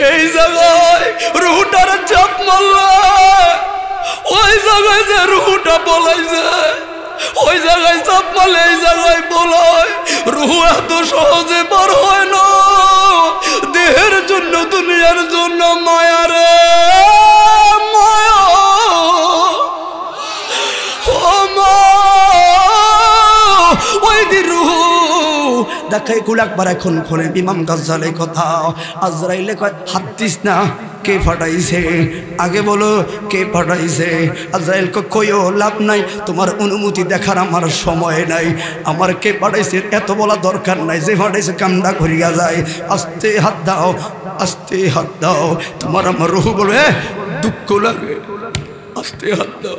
এই জায়গায় রুহুটার চাপ মারলা, ওই জায়গায় যে রুহুটা বলাইছে ওই জায়গায় চাপ মারলে এই জায়গায় বলায়। রুহু এত সহজে বার হয় না, দেহের জন্য দুনিয়ার জন্য মায়া রে মায়া। ও মা, ওই দি রুহু দেখাই গুলাকবার এখন খোলে ইমাম গাজ্জালি কথা। আজরাইলে কয় হাত দিস না, কে ফাটাইছে আগে বলো কে ফাটাইছে। আজরাইল কইও লাভ নাই, তোমার অনুমতি দেখার আমার সময় নাই, আমার কে ফাটাইছে এত বলা দরকার নাই, যে ফাটাইছে কামটা করিয়া যায়। আস্তে হাত দাও, আস্তে হাত দাও। তোমার আমার রুহু বলবে দুঃখ লাগে, আস্তে হাত দাও।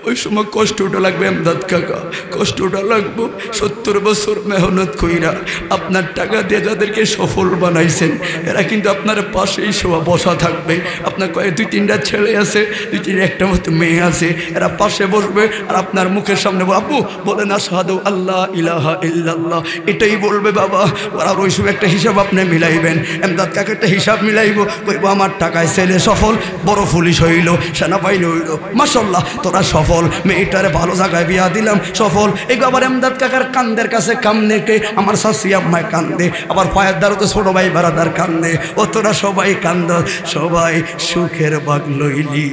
ওই সময় কষ্টটা লাগবে এমদাদ কাকা, কষ্টটা লাগবো। 70 বছর মেহনত কইরা আপনার টাকা দিয়ে যাদেরকে সফল বানাইছেন এরা কিন্তু আপনার পাশেই সবাই বসা থাকবে। আপনার কয়ে 2-3টা ছেলে আছে, 2-3 একটা মতো মেয়ে আছে, এরা পাশে বসবে আর আপনার মুখের সামনে আপু বলেন আশহাদু আল্লাহ ইলাহা ইল্লাল্লাহ, এটাই বলবে বাবা। আর ওই সময় একটা হিসাব আপনি মিলাইবেন, এমদাদ কাকা একটা হিসাব মিলাইব, কইব আমার টাকায় ছেলে সফল, বড় পুলিশ হইল, সেনাবাহিনী হইল, মাশাআল্লাহ তোরা সফল, মেয়েটারে ভালো জায়গায় বিয়া দিলাম সফল। এই আবার এমদাদ কাকার কান্দের কাছে কামনেকে আমার শাশি আম্মায় কান্দে, আবার ফায়ারদারও তো ছোট ভাই বারাদার কান্দে, ও তোরা সবাই কান্দ, সবাই সুখের ভাগ লইলি।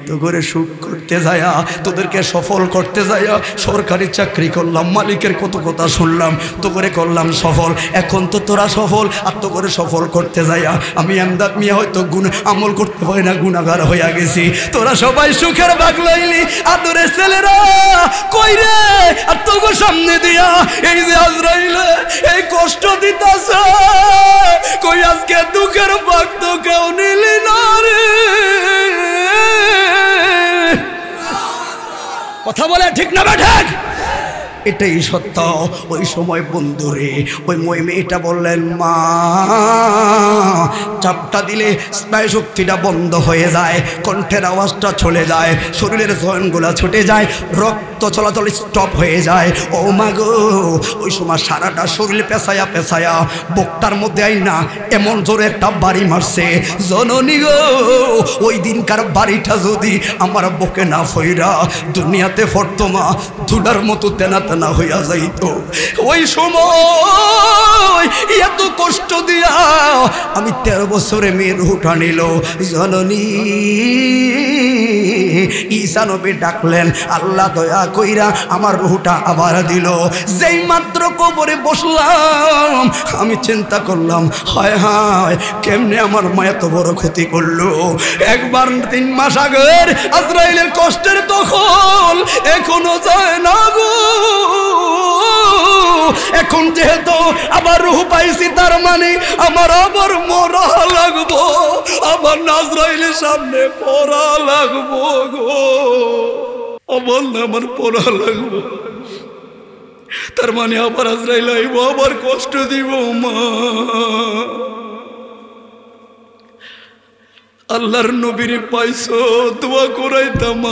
তো করে সুখ করতে যায়া তোদেরকে সফল করতে যায়া সরকারি চাকরি করলাম, মালিকের কত কথা শুনলাম, তো করে করলাম সফল। এখন তো তোরা সফল, আর তো করে সফল করতে যায়া আমি এমদাদ মিয়া হয়তো গুণ আমল করতে পারি না, গুণাগার হইয়া গেছি। তোরা সবাই সুখের ভাগ লইলি, আদরের ছেলেরা কই রে? আর তোকে সামনে দিয়া এই যে আজরাইলে এই কষ্ট দিতাছে, কই আজকে দুঃখের ভাগ তো কেউ নিলি না রে। কথা বলে ঠিক না ঠিক? এটাই সত্য। ওই সময় বন্ধুরে ওই মেয়েটা বললেন মা, চাপটা দিলে স্নায়ু শক্তিটা বন্ধ হয়ে যায়, কণ্ঠের আওয়াজটা চলে যায়, শরীরের জয়েন্টগুলো ছুটে যায়, রক্ত চলাচল স্টপ হয়ে যায়। ও মা গো, ওই সময় সারাটা শরীর পেঁচায়া পেঁচায়া বুকটার মধ্যে আই না এমন জোরে একটা বাড়ি মারছে। জননী গো, ওই দিনকার বাড়িটা যদি আমার বুকে না ফইরা দুনিয়াতে ফর্তমা ধুলার মতো তেনা না হইয়া যাইতো। ওই সময় এত কষ্ট দিয়া আমি 13 বছরে মেয়ের রুহুটা নিল। জননী ঈসা নবী ডাকলেন, আল্লাহ দয়া কইরা আমার রুহুটা আবার দিল। যেই মাত্র কবরে বসলাম আমি চিন্তা করলাম, হায় হায় কেমনে আমার মা এত বড় ক্ষতি করলো। একবার 3 মাস আগের আজরাইলের কষ্টের দখল এখনো যায় না গো। এখন যেহেতু আবার রূহ পাইছি, তার মানে আমার আবার মরা লাগবো, আবার আজরাইলের সামনে পড়া লাগবো গো, আমার পড়া লাগবো। তার মানে আবার আজরাইল আইব, আবার কষ্ট দিব মা। আল্লাহর নবীর পাইছো, দোয়া করাইতাম,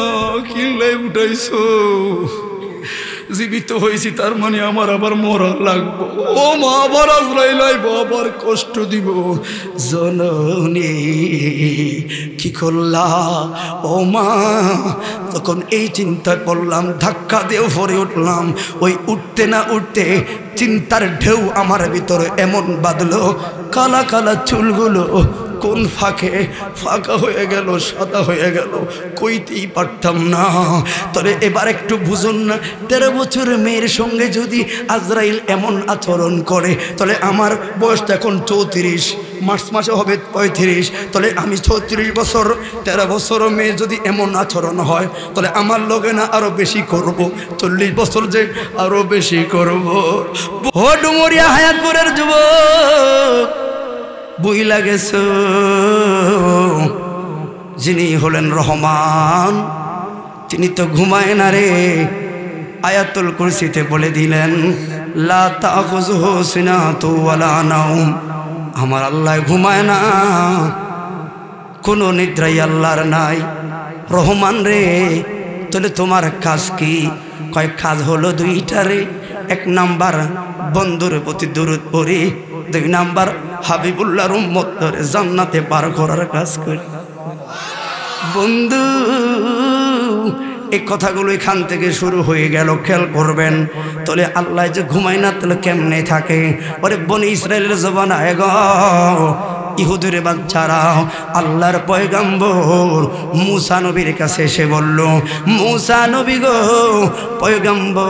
কিল্লাই উঠাইছো, জীবিত হয়েছি, তার মানে আমার আবার মরা লাগবো। ও মা, আবার আজরাইল আইব, আবার কষ্ট দিব। জননী কি করলা ও মা? তখন এই চিন্তা করলাম, ধাক্কা দিয়ে পড়ে উঠলাম। ওই উঠতে না উঠতে চিন্তার ঢেউ আমার ভিতরে এমন বাঁধলো, কালা কালা চুলগুলো কোন ফাঁকে ফাঁকা হয়ে গেল, সাদা হয়ে গেল, কইতেই পারতাম না। তবে এবার একটু বুঝুন না, 13 বছরের মেয়ের সঙ্গে যদি আজরাইল এমন আচরণ করে, তাহলে আমার বয়সটা এখন 34, মার্চ মাসে হবে 35, তাহলে আমি 36 বছর, 13 বছর মেয়ে যদি এমন আচরণ হয়, তাহলে আমার লগে না আরো বেশি করব, 40 বছর যে আরো বেশি করব। ও ডুমুরিয়া হায়াতপুরের যুবক, বুইলা গেছ, যিনি হলেন রহমান তিনি তো ঘুমায় না রে। আয়াতুল কুরসিতে বলে দিলেন, লা তাখুযুহু সিনাতু ওয়ালা নাওম, আমার আল্লাহ ঘুমায় না, কোনো নিদ্রাই আল্লাহর নাই। রহমান রে, তাহলে তোমার কাজ কি? কয় কাজ হলো 2টা রে। 1 নাম্বার বন্ধুর প্রতি দরুদ পড়ি, 2 নাম্বার হাবিবুল্লাহর উম্মত ধরে জান্নাতে পার করার কাজ করি। বন্ধু এই কথাগুলো এখান থেকে শুরু হয়ে গেল, খেয়াল করবেন। তাহলে আল্লাহ যে ঘুমায় না তাহলে কেমনে থাকে? ওরে বনি ইসরায়েলের জবানায় গো ইহুদের বাচ্চারা আল্লাহর পয়গাম্বর মুসা নবীর কাছে এসে বলল, মুসা নবী গো পয়গাম্বর,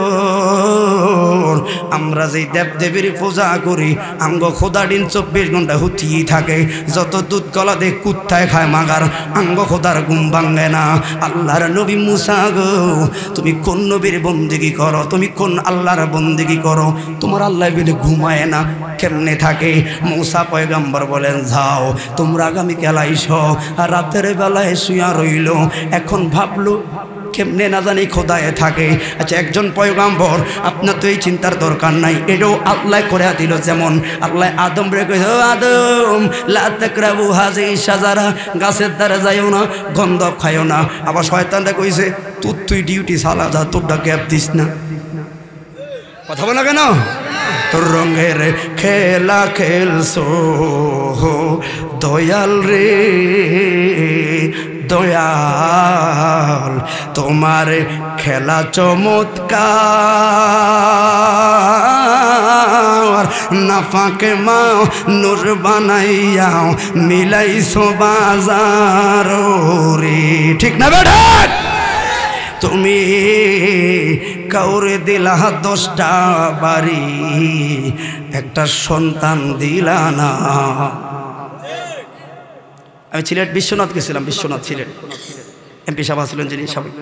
আমরা যেই দেবদেবীর পূজা করি আমগো খোদা দিন 24 ঘন্টা হুতিয়ে থাকে, যত দুধ কলা দে কুত্তায় খায় মাগার আমগো খোদার ঘুম ভাঙে না। আল্লাহর নবী মুসা গো তুমি কোন নবীর বন্দেগী করো, তুমি কোন আল্লাহর বন্দেগী করো, তোমার আল্লাহ বলে ঘুমায় না কেমনে থাকে? মুসা পয়গাম্বর বলেন, যাও তোমরা আগামীকাল আইসো। আর রাতের বেলায় শুয়া রইল, এখন ভাবলো কেমনে না জানি খোদায় থাকে। আচ্ছা একজন পয়গাম্বর, আপনার তো এই চিন্তার দরকার নাই, এটাও আল্লাহ করে দিল। যেমন আল্লাহ আদম রে কইছে, আদম লা তাকরাবু হাযিহি শাজারা, গাছের দ্বারা যাইও না, গন্ধ খাইও না। আবার শয়তানরা কইছে তুই ডিউটি চালা যা, তোরটা গ্যাপ দিস না। কথা বলে কেন? তোর রঙের খেলা খেলছো দয়াল রে দয়াল, তোমার খেলা চমৎকার, নাফাকে মা নূর বানাইয়াও মিলাইছো বাজার রে। ঠিক না বেটা? তুমি কাউরে দিলা 10টা বাড়ি, একটা সন্তান দিলা না। আমি সিলেট বিশ্বনাথ গেছিলাম, বিশ্বনাথ সিলেট এমপি সাহেব ছিলেন যিনি সাবেক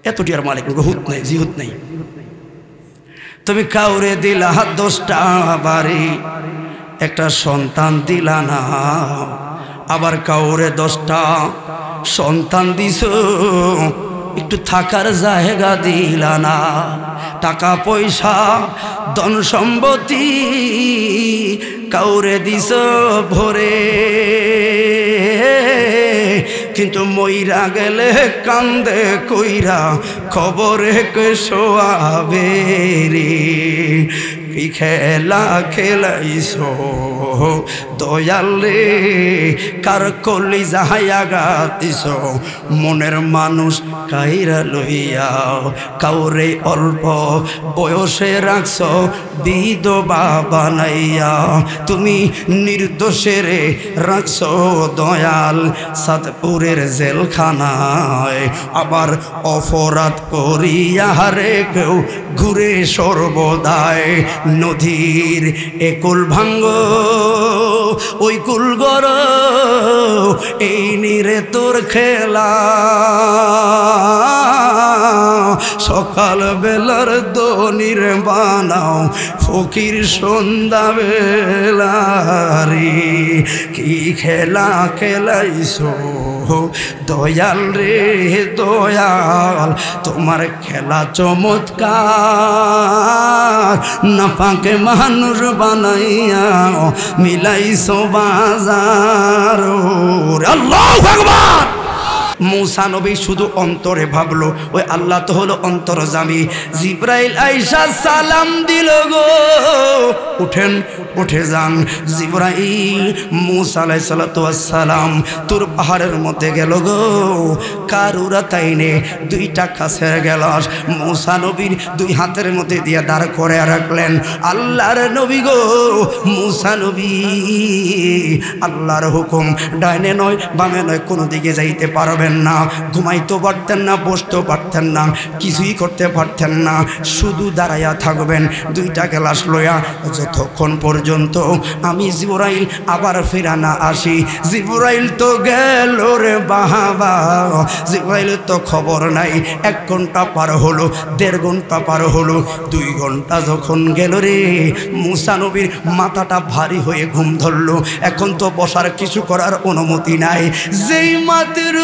এতটি আর মালিক হুত নেই, জিহুত নেই। তুমি কাউরে দিলা 10টা বাড়ি, একটা সন্তান দিলা না। আবার কাউরে 10টা সন্তান দিছ, একটু থাকার জায়গা দিলা না। টাকা পয়সা ধন সম্পত্তি কাউরে দিছ ভরে, কিন্তু মইরা গেলে কান্দে কইরা খবরে কে শোয়াবে রে। কি খেলা খেলাইছো দয়াল রে, কার কলি যাহাইয়া গাতিস, মনের মানুষ কাইরা লইয়া কাউরে অল্প বয়সে রাখছ বিধবা বানাইয়া। তুমি নির্দোষেরে রাখছ দয়াল সাদপুরের জেলখানায়, আবার অপরাধ করিয়া রে কেউ ঘুরে সর্বদায়। নদীর একুল ভাঙ্গ ওই কুল গড়, এই নিরে তোর খেলা। সকাল বেলার দনির বানাও ফকির সন্ধ্যা বেলারি, কি খেলা খেলাইছো দয়াল রে দয়াল, তোমার খেলা চমৎকার, নাফাকে মানুষ বানাইয়া মিলাইছো বাজার। আল্লাহু আকবার। মুসা নবী শুধু অন্তরে ভাবলো, ওই আল্লাহ তো হলো অন্তর্যামী। জিব্রাইল আইসা সালাম দিল গো, উঠেন উঠে যান। জিব্রাইল মুসা আলাইহিস সালাতু ওয়াস সালাম তোর পাহাড়ের মধ্যে গেল গো, কারুরা তাইনে 2টা কাছের গেলাস মুসা নবীর 2 হাতের মধ্যে দিয়ে দাঁড় করে রাখলেন। আল্লাহর নবী গো মুসা নবী, আল্লাহর হুকুম ডাইনে নয় বামে নয় কোনো দিকে যাইতে পারবেন না, ঘুমাইতে পারতেন না, বসতেও পারতেন না, কিছুই করতে পারতেন না, শুধু দাঁড়াইয়া থাকবেন 2টা গ্লাস লইয়া, যতক্ষণ পর্যন্ত আমি জিবরাইল আবার ফিরা না আসি। জিবরাইল তো গেল রে বাবা, জিবরাইল তো খবর নাই। 1 ঘন্টা পার হলো, 1.5 ঘন্টা পার হলো, 2 ঘন্টা যখন গেল রে, মুসা নবীর মাথাটা ভারী হয়ে ঘুম ধরলো। এখন তো বসার কিছু করার অনুমতি নাই। যেই মাত্র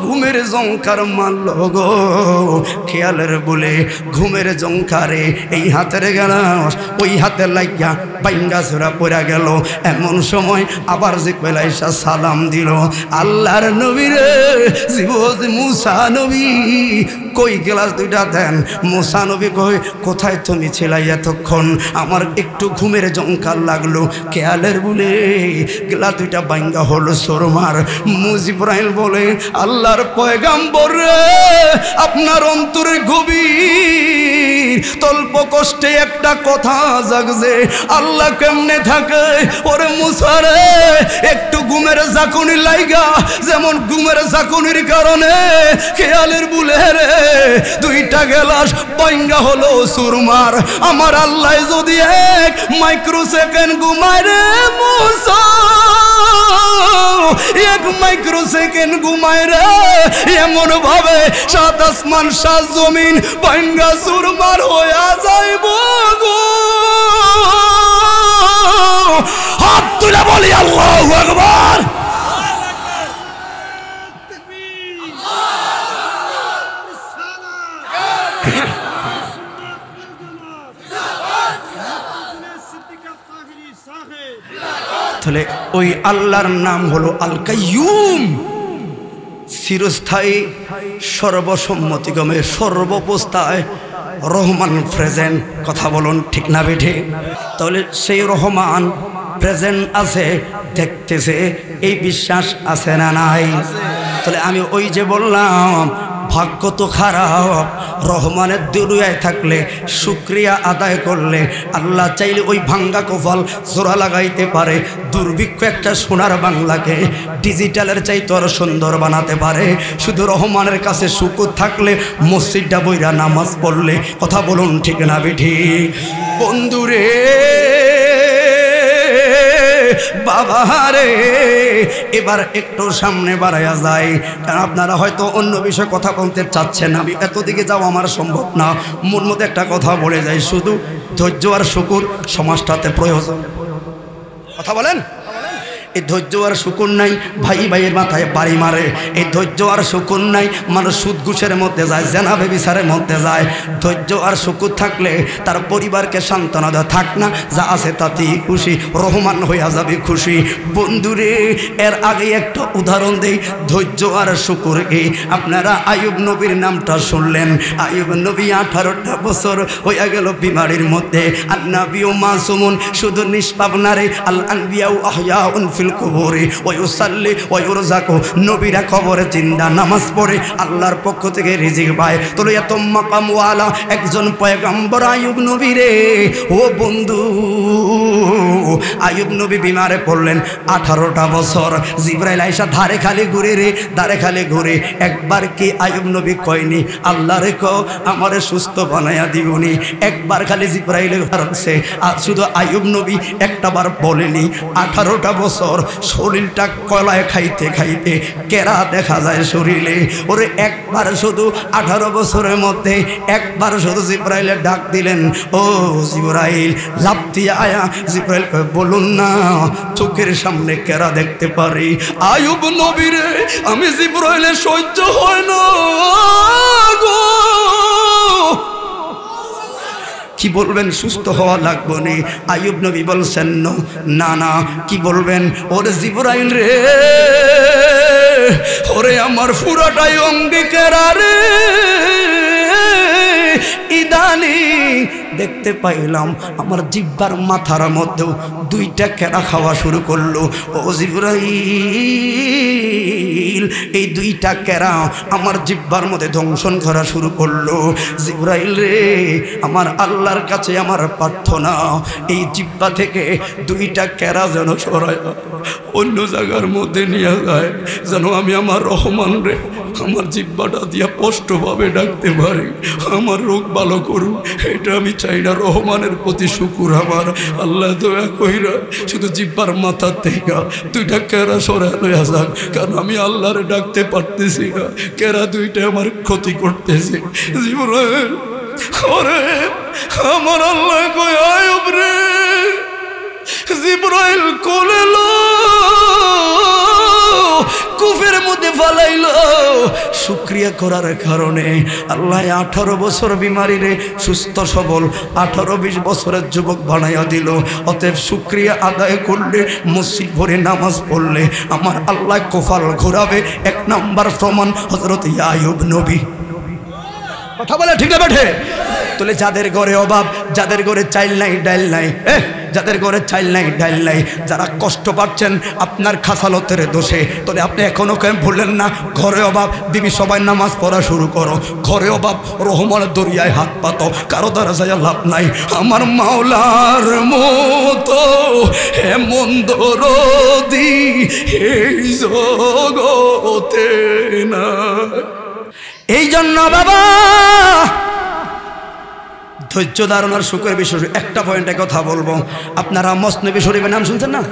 ঘুমের জঙ্কার মারল গো, খেয়ালের বলে ঘুমের জঙ্কারে এই হাতের গেলাস ওই হাতে লাগিয়া বাইঙ্গা চোরা পড়া গেল। এমন সময় আবার জিব্রাইল আইসা সালাম দিল, আল্লাহর নবী রে, মুসা নবী কই গ্লাস দুইটা দেন। মুসা নবী কই, কোথায় তুমি ছিলা এতক্ষণ? আমার একটু ঘুমের জঙ্কার লাগলো, খেয়ালের বলে গ্লাস দুইটা বাইঙ্গা হলো সোরমার। জিব্রাইল বলে, আল্লাহর পয়গাম্বর রে, আপনার অন্তরে গভীর তল্প কষ্টে একটা কথা জাগছে, আল্লাহ কেমনে থাকে? ওরে মুসা রে, একটু ঘুমের ঝাঁকুনি লাইগা, যেমন ঘুমের ঝাঁকুনির কারণে খেয়ালের বুলে রে দুইটা গ্লাস বাইঙ্গা হলো সুরমার। আমার আল্লাহ যদি 1 মাইক্রোসেকেন্ড ঘুমায় রে মুসা, 1 মাইক্রোসেকেন্ড ঘুমায় রে, এমন ভাবে 7 আসমান 7 জমিন বাইঙ্গা সুরমার হইয়া যাইব গো। হাত তুলে বলি আল্লাহু আকবার। তাহলে ওই আল্লাহর নাম হলো আল কাইয়ুম, চিরস্থায়ী, সর্বসম্মতিক্রমে সর্ববস্থায় রহমান প্রেজেন্ট। কথা বলুন ঠিক না বেঠে? তাহলে সেই রহমান প্রেজেন্ট আছে, দেখতেছে, এই বিশ্বাস আছে না নাই? তাহলে আমি ওই যে বললাম ভাগ্য তো খারাপ, রহমানের দুনিয়ায় থাকলে শুকরিয়া আদায় করলে আল্লাহ চাইলে ওই ভাঙ্গা কপাল জোড়া লাগাইতে পারে। দুর্ভিক্ষ একটা সোনার বাংলাকে ডিজিটালের চাইতে আরো সুন্দর বানাতে পারে। শুধু রহমানের কাছে শুকর থাকলে মসজিদটা বইরা নামাজ পড়লে। কথা বলুন ঠিক না বেঠি? বন্ধুরে বাবা রে, এবার একটু সামনে বাড়াইয়া যায়, কারণ আপনারা হয়তো অন্য বিষয়ে কথা বলতে চাচ্ছেন, আমি এতদিকে যাও আমার সম্ভব না। মন মধ্যে একটা কথা বলে যায়, শুধু ধৈর্য আর শুকুর সমাজটাতে প্রয়োজন। কথা বলেন, এই ধৈর্য আর শুকুর নাই, ভাই ভাইয়ের মাথায় বাড়ি মারে। এই ধৈর্য আর শুকুর নাই, মানুষ সুদ ঘুষের মধ্যে যায়, জেনা বেবিচারের মধ্যে যায়। ধৈর্য আর শুকুর থাকলে তার পরিবারকে সান্ত্বনা দেওয়া, থাক না যা আছে তাতেই খুশি, রহমান হইয়া যাবে খুশি। বন্ধুরে এর আগে একটা উদাহরণ দেই, ধৈর্য আর শুকুর কি। আপনারা আইয়ুব নবীর নামটা শুনলেন। আইয়ুব নবী 18টা বছর হইয়া গেল বিমারির মধ্যে। আর নবীও মাসুমুন, শুধু নিষ্পাপ না রে, আল আনবিয়াউ আহয়াউন ফিল কবরে ওয়ায়ুসাল্লি ওয়ায়ুরযাকু, নবীরা কবরে জিন্দা, নামাজ পড়ে, আল্লাহর পক্ষ থেকে রিজিক পায়। তো এত মাকামওয়ালা একজন পয়গম্বর আইয়ুব নবী রে। ও বন্ধু, আইয়ুব নবী বিমারে পড়লেন 18টা বছর। জিবরাইল আইসা ধারে খালি ঘুরে রে, ধারে খালি ঘুরে। একবার কি আইয়ুব নবী কয়নি, আল্লাহ রে কও আমারে সুস্থ বানাইয়া দিবনি? একবার খালি জিবরাইলের কাছে। আর শুধু আইয়ুব নবী একটা বার বলেনি। 18টা বছর শরীরটা কলায় খাইতে খাইতে কেরা দেখা যায় শরীরে। ওরে একবার শুধু 18 বছরের মধ্যে একবার শুধু জিবরাইলে ডাক দিলেন, ও জিবরাইল, লাফ দিয়ে আয়া। জিবরাইল কয়, বলুন না চোখের সামনে কেরা দেখতে পারি? আইয়ুব নবীরে আমি জিবরাইলে সহ্য হয় না গো। কি বলবেন, সুস্থ হওয়া লাগবে নি? আইয়ুব নবী বলছেন না না, কি বলবেন? ওরে জিবরাইল রে, ওরে আমার পুরাটাই অঙ্গীকার রে, ইদানি দেখতে পাইলাম আমার জিহ্বার মাথার মধ্যেও 2টা কেরা খাওয়া শুরু করলো। ও জিবরাইল, এই 2টা কেরা আমার জিহ্বার মধ্যে দংশন করা শুরু করলো। জিবরাইল রে, আমার আল্লাহর কাছে আমার প্রার্থনা, এই জিহ্বা থেকে 2টা কেরা যেন সরায় অন্য জায়গার মধ্যে নিয়ে যায়, যেন আমি আমার রহমান রে আমার জিহ্বাটা দিয়া স্পষ্টভাবে ডাকতে পারি, আমার রোগ ভালো করুক। এটা আমি চাই না। রহমানের প্রতি শুকুর আমার। আল্লাহ দয়া কইরা শুধু জিহ্বার মাথার থেকে 2টা কেরা সরায় লইয়া যাক, কারণ আমি আল্লাহরে ডাকতে পারতেছি না, কেরা 2টা আমার ক্ষতি করতেছে। জিবরাইল, ওরে আমার আল্লাহ কয়, আইয়ুব রে, জিবরাইল কোলে লো, কুফের মধ্যে ফালাইলো। শুকরিয়া করার কারণে আল্লাহ 18 বছর বিমারি রে সুস্থ সবল 18-20 বছরের যুবক বানাইয়া দিল। অতএব শুকরিয়া আদায় করলে, মসজিদ ভরে নামাজ পড়লে আমার আল্লাহ কপাল ঘোরাবে। 1 নাম্বার প্রমাণ হযরত আইয়ুব নবী। কথা বলে ঠিক না বেঠে? তাহলে যাদের ঘরে অভাব, যাদের ঘরে চাইল নাই ডাইল নাই, যাদের ঘরে চাইল নাই ডাইল নাই, যারা কষ্ট পাচ্ছেন আপনার খাসালতের দোষে, তাহলে আপনি এখনো কেন ভুললেন না? ঘরে অভাব, দিবি সবাই নামাজ পড়া শুরু করো। ঘরে অভাব, রহমান দরিয়ায় হাত পাতো, কারো দ্বারা যায় লাভ নাই। আমার মাওলার মতো এমন দরদি এই জগতে না। এই জন্য বাবা ধৈর্য ধারণার সুখের বিষয় একটা পয়েন্টে কথা বলবো। আপনারা মসনবী শরীফের নাম শুনছেন না?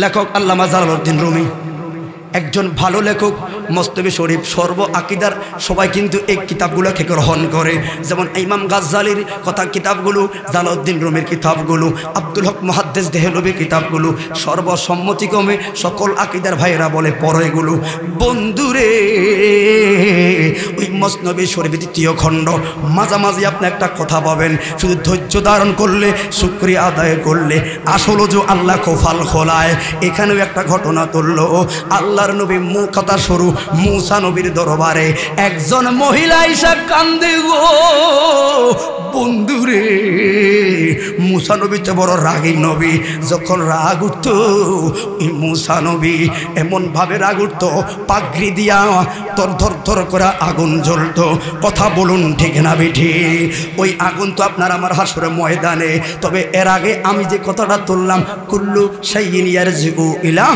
লেখক আল্লামা জালালউদ্দিন রুমি একজন ভালো লেখক। মসনবী শরীফ সর্ব আকিদার সবাই কিন্তু এই কিতাবগুলোকে গ্রহণ করে। যেমন ইমাম গাজ্জালির কথা কিতাবগুলো, জালালউদ্দিন রুমির কিতাবগুলো, আব্দুল হক মুহাদ্দিস দেহলভির কিতাবগুলো সর্বসম্মতিক্রমে সকল আকিদার ভাইয়েরা বলে পড়ো এগুলো। বন্ধুরে ওই মসনবী শরীফ 2য় খণ্ড মাঝামাঝি আপনি একটা কথা পাবেন, শুধু ধৈর্য ধারণ করলে, শুকরিয়া আদায় করলে আসলে যে আল্লাহ কপাল খোলায়। এখানেও একটা ঘটনা তুললো। আল্লাহর নবী কথা শুরু, মূসা নবীর দরবারে একজন মহিলা আইসা কান্দে গো বন্ধুরে। মূসা নবী তো বড় রাগী নবী। যখন রাগ উঠত ওই মূসা নবী এমন ভাবে রাগ উঠত, পাগড়ি দিয়া তর ধর ধর করে আগুন জ্বলতো। কথা বলুন ঠিক না বেঠি? ওই আগুন তো আপনার আমার হাসরে ময়দানে। তবে এর আগে আমি যে কথাটা তুললাম, কুল্লু শাইইন ইয়ারজিউ ইলা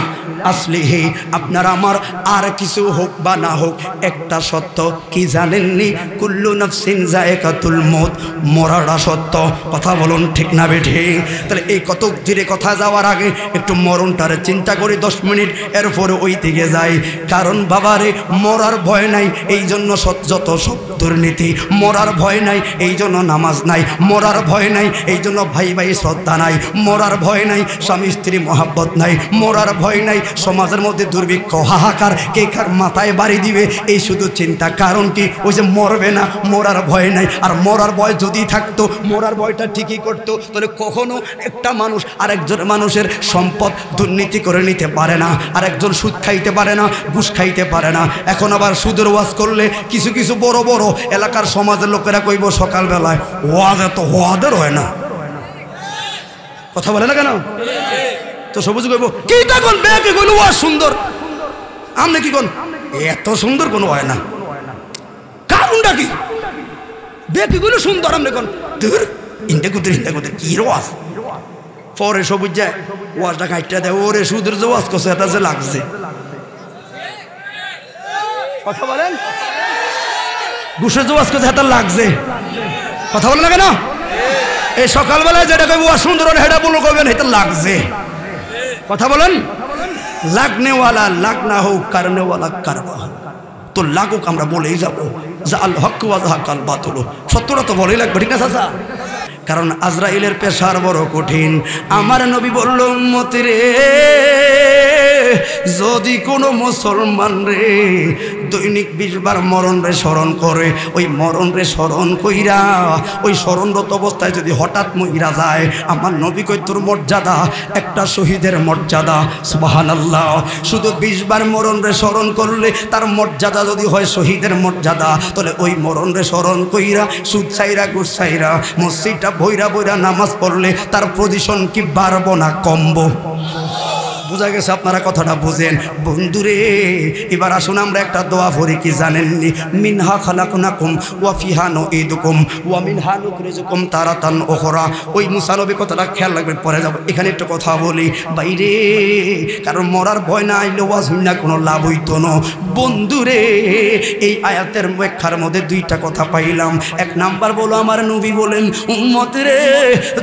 আসলিহি, আপনার আমার আর কিছু হোক বা না হোক একটা সত্য কি জানেননি? কুল্লু নাফসিন যায়কাতুল মউত, মরাটা সত্য। কথা বলুন ঠিক না বেঠি? তাহলে এই কত ধীরে কথা যাওয়ার আগে একটু মরণটারে চিন্তা করি 10 মিনিট, এরপরে ওই দিকে যাই। কারণ বাবারে মরার ভয় নাই, এই জন্য যত সব দুর্নীতি। মরার ভয় নাই, এই জন্য নামাজ নাই। মরার ভয় নাই, এই জন্য ভাই ভাই শ্রদ্ধা নাই। মরার ভয় নাই, স্বামী স্ত্রী মহাব্বত নাই। মরার ভয় নাই, সমাজের মধ্যে দুর্ভিক্ষ হাহাকার, কে কার মাথায় বাড়ি দিবে এই শুধু চিন্তা। কারণ কি? ওই যে মরবে না, মরার ভয় নাই। আর মরার ভয় যদি থাকতো, মরার ভয়টা ঠিকই করতো, তাহলে কখনো একটা মানুষ আরেকজন মানুষের সম্পদ দুর্নীতি করে নিতে পারে না, আরেকজন সুদ খাইতে পারে না, ঘুষ খাইতে পারে না। এখন আবার সুদের ওয়াজ করলে কিছু কিছু বড় বড় এলাকার সমাজের লোকেরা কইব সকালবেলায় ওয়াজ এত ওয়াদের হয় না। কথা বলে না কেন? তো সবুজ কইব কি তখন বেকে কইল ওয়াজ সুন্দর, আমনে কি কোন এত সুন্দর কোনো হয় না। কারণটা কি? বেকে কইল সুন্দর, আমনে কোন ধুর ইন্ডে কুদরে কি ওয়াজ। পরে সবুজ যায় ওয়াজটা কাইটা দেয়, ওরে সুদের যে ওয়াজ করছে এটা যে লাগছে। কথা বলেন, ঘুষের যে ওয়াজ করছে এটা লাগছে। কথা বলে না কেন? এই সকালবেলায় যেটা কইব ওয়াজ সুন্দর, এটা বলো কইবেন এটা লাগছে। কথা বলেন, লাগনেওয়ালা লাগ না হোক, কারণেওয়ালা কারবা হোক। তো লাগুক আমরা বলেই যাবো যে আল হক ওয়া যাহাকাল বাতিল, সত্যটা তো বলেই লাগবে, ঠিক না চাচা? কারণ আজরাইলের পেশার বড় কঠিন। আমার নবী বলল উম্মত রে, যদি কোনো মুসলমান রে দৈনিক 20 বার মরণ রে স্মরণ করে, ওই মরণ রে স্মরণ কইরা ওই স্মরণরত অবস্থায় যদি হঠাৎ মইরা যায়, আমার নবী কই তোর মর্যাদা একটা শহীদের মর্যাদা। সুবহানাল্লাহ। শুধু 20 বার মরণ রে স্মরণ করলে তার মর্যাদা যদি হয় শহীদের মর্যাদা, তাহলে ওই মরণ রে স্মরণ কইরা সুদ চাইরা ঘুষ চাইরা মসজিদটা বইরা বইরা নামাজ পড়লে তার পজিশন কি বাড়বো না কমবো? বোঝা গেছে? আপনারা কথাটা বুঝেন বন্ধুরে। এবার আসুন আমরা একটা দোয়া পড়ি, কি জানেননি? মিনহা খালাকনাকুম ওয়া ফিহা নুঈদুকুম ওয়া মিনহা নুখরিজুকুম তারাতান উখরা। ওই মুসা নবী কথাটা খেয়াল রাখবেন, পরে যাব। এখানে একটু কথা বলি বাইরে, কারণ মরার ভয় না আইলে ওয়াজ না কোনো লাভ হইতো না বন্ধুরে। এই আয়াতের ব্যাখ্যার মধ্যে 2টা কথা পাইলাম। 1 নাম্বার বলো আমার নবী বলেন উম্মত রে,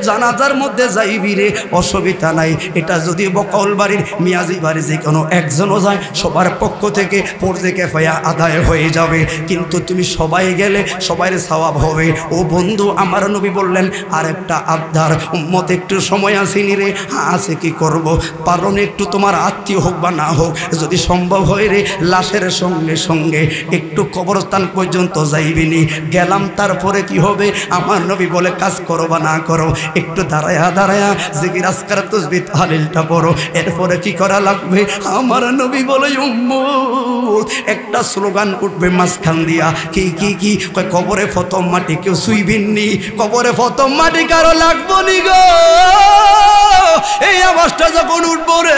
জানাজার মধ্যে যাইবি রে অসুবিধা নাই, এটা যদি বকলবাড়ি বাড়ির মিয়াজি বাড়ি যে কোনো একজনও যায় সবার পক্ষ থেকে ফরজে কিফায়া আদায় হয়ে যাবে। কিন্তু তুমি সবাই গেলে সবার সওয়াব হবে। ও বন্ধু, আমার নবী বললেন আরেকটা আবদার, উম্মত একটু সময় আসেনি রে, আছে কি করব, পারণ একটু তোমার আত্মীয় হোক বা না হোক, যদি সম্ভব হয় রে লাশের সঙ্গে সঙ্গে একটু কবরস্থান পর্যন্ত যাইবিনি। গেলাম, তারপরে কি হবে? আমার নবী বলে কাজ করো বা না করো, একটু দাঁড়ায়া দাঁড়ায়া জিকির আজকার তাসবিহ তাহলিলটা পড়ো, এরপরে কি করা লাগবে? আমার নবী বলে উম্মত একটা স্লোগান উঠবে মাঝখান দিয়া, কি কি কি? কবরে প্রথম মাটি কেউ শুইবিননি, কবরে প্রথম মাটি কারো লাগবো নি গো। এই আওয়াজটা যখন উঠবো রে,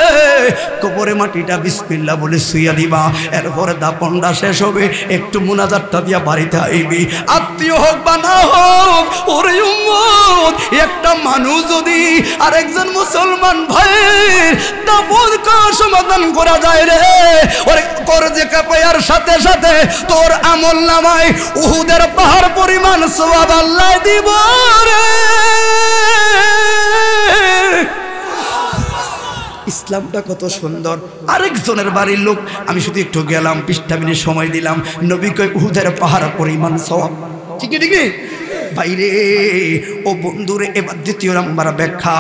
কবরে মাটিটা বিসমিল্লাহ বলে শুইয়া দিবা, এরপরে দাপনটা শেষ হবে, একটু মুনাজাতটা দিয়া বাড়িতে আইবি, আত্মীয় হোক বা না হোক। ওরে উম্মত, একটা মানুষ যদি আরেকজন মুসলমান ভাইয়ের দাপন সমাধান করা যায় রে, ওরে করজে কাপায়ার সাথে সাথে তোর আমল নামায় উহুদের পাহাড় পরিমাণ সওয়াব আল্লাহ দিব রে। ইসলামটা কত সুন্দর। আরেকজনের বাড়ির লোক, আমি শুধু একটু গেলাম, 20 মিনিট সময় দিলাম, নবী কয় উহুদের পাহাড় পরিমাণ সওয়াব। ঠিক ঠিক বাইরে। ও বন্ধুরে, এবার দ্বিতীয় নাম্বার ব্যাখ্যা,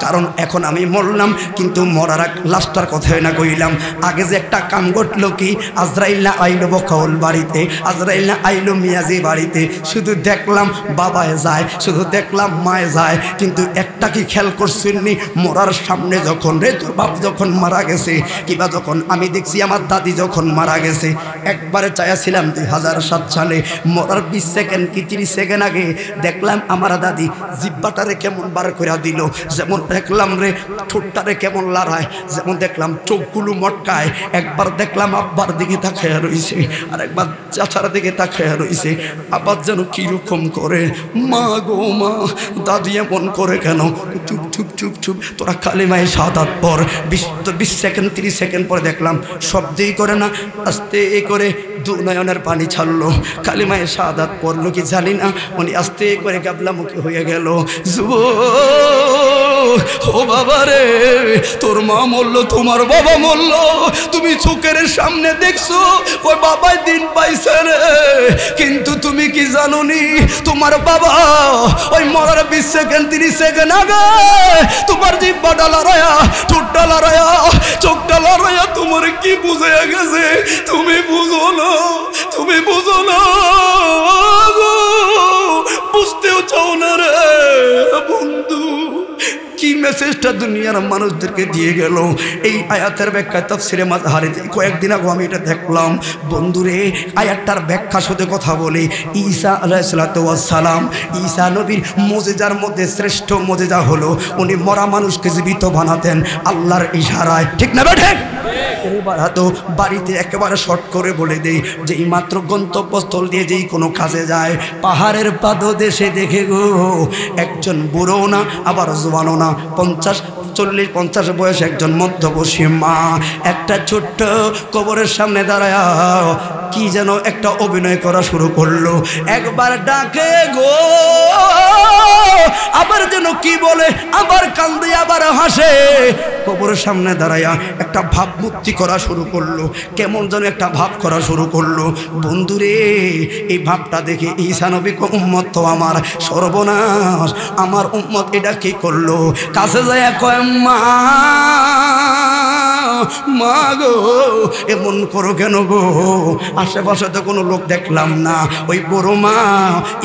কারণ এখন আমি মরলাম কিন্তু মরার লাস্টার কথাই না কইলাম। আগে যে একটা কাম ঘটলো কি, আজরাইল আইলো বকাউল বাড়িতে, আজরাইল আইলো মিয়াজি বাড়িতে, শুধু দেখলাম বাবায় যায়, শুধু দেখলাম মায়ে যায়, কিন্তু একটা কি খেয়াল করছেননি? মরার সামনে যখন রে তোর বাপ যখন মারা গেছে, কিংবা যখন আমি দেখছি আমার দাদি যখন মারা গেছে, একবারে চাইছিলাম 2007 সালে, মরার 20 সেকেন্ড কি 30 সেকেন্ড আগে দেখলাম আমার দাদি জিব্বাটারে কেমন বার করে দিল, যেমন দেখলাম রে ঠোঁটটারে কেমন লড়ায়, যেমন দেখলাম চোখগুলো মটকায়, একবার দেখলাম আব্বার দিকে তাকায়া রইছে, আর একবার চাচার দিকে তাকায়া রইছে, আবার যেন কিরকম করে, মা গো মা, দাদি এমন করে কেন? চুপ চুপ চুপ চুপ, তোরা কালিমায়ে শাহাদাত পড়। 20 সেকেন্ড 30 সেকেন্ড পরে দেখলাম শব্দই করে না, আস্তে করে দু নয়নের পানি ছাড়লো, কালিমায়ে শাহাদাত পড়লো কি জানি না, উনি আস্তে করে গাবলামুখী হয়ে গেল। ও বাবা রে, তোর মা মরলো, তোমার বাবা মরলো, তুমি চোখের সামনে দেখছো ওই বাবাই দিন পাইছে রে, কিন্তু তুমি কি জানোনি তোমার বাবা ওই মরার 20 সেকেন্ড 30 সেকেন্ড আগে তোমার জিহ্বাটা লড়ায়া, ঠোঁটটা লড়ায়া, চোখটা লড়ায়া তোমার কি বুঝে গেছে? তুমি বুঝো না, তুমি বুঝো না, বুঝতেও চাও না রে বন্ধু। কি মেসেজটা দুনিয়ার মানুষদেরকে দিয়ে গেল? এই আয়াতের ব্যাখ্যা তাফসিরে মাযহারিতে কয়েকদিন আগে আমি এটা দেখলাম। বন্ধুরে, আয়াতটার ব্যাখ্যা শুধু কথা বলে, ঈসা আলাইহিস সালাম, ঈসা নবীর মুজিজার মধ্যে শ্রেষ্ঠ মুজিজা হলো উনি মরা মানুষকে জীবিত বানাতেন আল্লাহর ইশারায়। ঠিক না বেঠে? এবার তো বাড়িতে একেবারে শর্ট করে বলে দেই, যে এই মাত্র গন্তব্যস্থল দিয়ে যেই কোনো কাজে যায়, পাহাড়ের পাদদেশে দেখে গো একজন বুড়ো না আবার জোয়ানও না, 40-50 বয়স একজন মধ্যবয়সী মা একটা ছোট্ট কবরের সামনে দাঁড়ায় কি যেন একটা অভিনয় করা শুরু করলো। একবার ডাকে গো, আবার যেন কি বলে, আবার কান্দে আবার হাসে, কবরের সামনে দাঁড়ায়া একটা ভাবমূর্তি করা শুরু করলো, কেমন যেন একটা ভাব করা শুরু করলো। বন্ধুরে, এই ভাবটা দেখে ঈসা নবী কো উম্মত তো আমার সর্বনাশ, আমার উম্মত এটা কি করলো? কাছে যায় কয় মা, মা গো এমন করো কেন গো? আশেপাশে তো কোনো লোক দেখলাম না। ওই বড় মা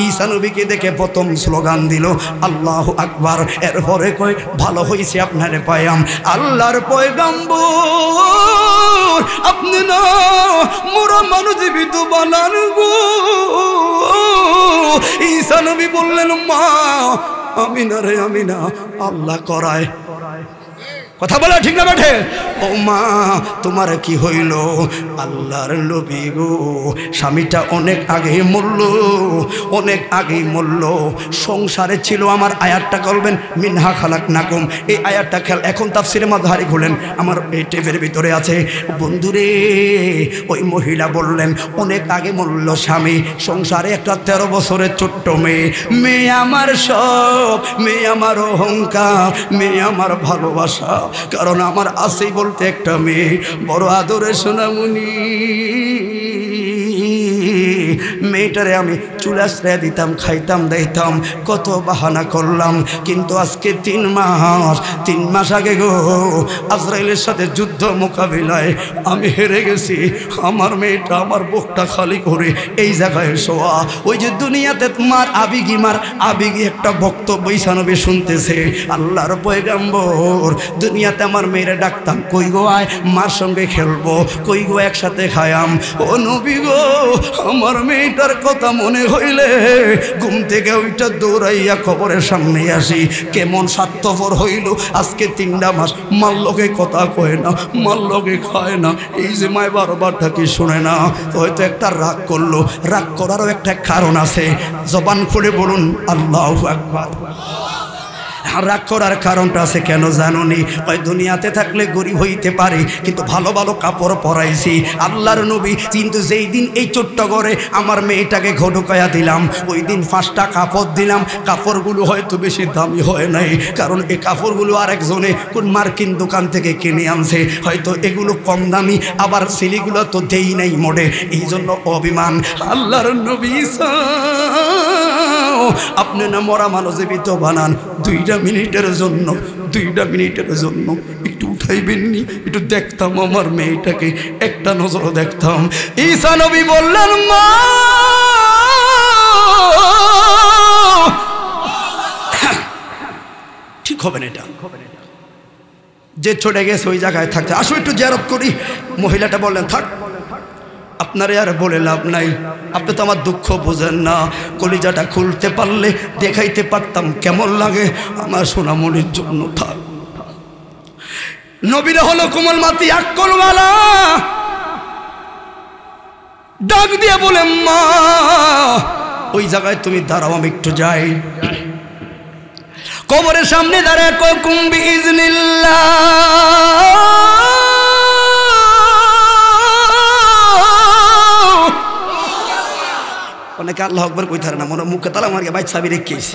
ঈসা নবীকে দেখে প্রথম স্লোগান দিল আল্লাহু আকবার, এরপরে কই ভালো হয়েছে আপনারে পায়াম, আল্লাহর পয়গম্বর আপনি না মোরা মানুষ জীবিত বানান গো। ঈসা নবী বললেন মা আমি না রে, আমি না, আল্লাহ করায়। কথা বলা ঠিক না বেঠে? ও মা তোমার কি হইল? আল্লাহর নবী গো স্বামীটা অনেক আগেই মরল, অনেক আগেই মরল, সংসারে ছিল আমার। আয়াতটা বলবেন মিনহা খালাকনাকুম, এই আয়াতটা খেয়াল এখন তাফসিরে মাযহারি খুলেন, আমার এই টেপের ভিতরে আছে। বন্ধুরে, ওই মহিলা বললেন অনেক আগে মরল স্বামী, সংসারে একটা 13 বছরের ছোট্ট মেয়ে, মেয়ে আমার সব, মেয়ে আমার অহংকার, মেয়ে আমার ভালোবাসা, কারণ আমার আছেই বলতে একটা মেয়ে, বড় আদরের সোনামণি। মেয়েটারে আমি চুলা আশ্রয় দিতাম, খাইতাম দিতাম, কত বাহানা করলাম, কিন্তু আজকে 3 মাস আগে গো আজরাইলের সাথে যুদ্ধ মোকাবিলায় আমি হেরে গেছি। আমার মেয়েটা আমার বুকটা খালি করে এই জায়গায় শোয়া। ওই যে দুনিয়াতে তোমার আবিগি একটা বক্তব্য ঈসানবী শুনতেছে, আল্লাহর পয়গম্বর দুনিয়াতে আমার মেয়েরে ডাকতাম, কই গো আয় মার সঙ্গে খেলবো, কই গো একসাথে খায়াম। ও নবী গো, আমার মেয়েটার কথা মনে হইলে ঘুম থেকে ওইটা দৌড়াইয়া কবরের সামনে আসি। কেমন স্বার্থপর হইল, আজকে 3 মাস মার লগে কথা কয় না, মার লগে খায় না। এই যে মায় বারবার থাকি শুনে না, হয়তো একটা রাগ করলো। রাগ করারও একটা কারণ আছে, জবান খুলে বলুন আল্লাহু আকবার। রাগ করার কারণটা আছে কেন জানো নি? ওই দুনিয়াতে থাকলে গরিব হইতে পারে, কিন্তু ভালো ভালো কাপড় পরাইছি আল্লাহর নবী। কিন্তু যেই দিন এই ছোট্ট ঘরে আমার মেয়েটাকে ঘটকায়া দিলাম, ওই দিন 5টা কাপড় দিলাম। কাপড়গুলো হয়তো বেশি দামি হয় নাই, কারণ এই কাপড়গুলো আরেকজনে কোন মার্কিন দোকান থেকে কিনে আনছে, হয়তো এগুলো কম দামি, আবার সিলিগুলো তো দেই নাই মোড়ে, এই জন্য অভিমান। আল্লাহর নবী আপনি না মরা মানুষ জীবিত বানান, 2 মিনিটের জন্য একটু উঠাইবেন নি, একটু দেখতাম আমার মেয়েটাকে, একটা নজর দেখতাম। ঈসা নবী বললেন, মা ঠিক হবে না, এটা যে ছড়ে গেছে ওই জায়গায় থাকতে, আসো একটু জিয়ারত করি। মহিলাটা বললেন, থাক, আপনারে আর বলে লাভ নাই, আপনি তো আমার দুঃখ বোঝেন না। কলিজাটা খুলতে পারলে দেখাইতে পারতাম কেমন লাগে আমার সোনামণির জন্য। থাক। নবীরা হলো কোমল মাতি আকলওয়ালা, ডাক দিয়ে বলে, মা ওই জায়গায় তুমি দাঁড়াও, আমি একটু যাই। কবরের সামনে দাঁড়ায় কয়, কুম্বি ইজনিল্লাহ, অনেকে আল্লাহ আকবার কই থারে না, মনে মুখে তালা মারিয়ে বাইক সাবি রেখেছি।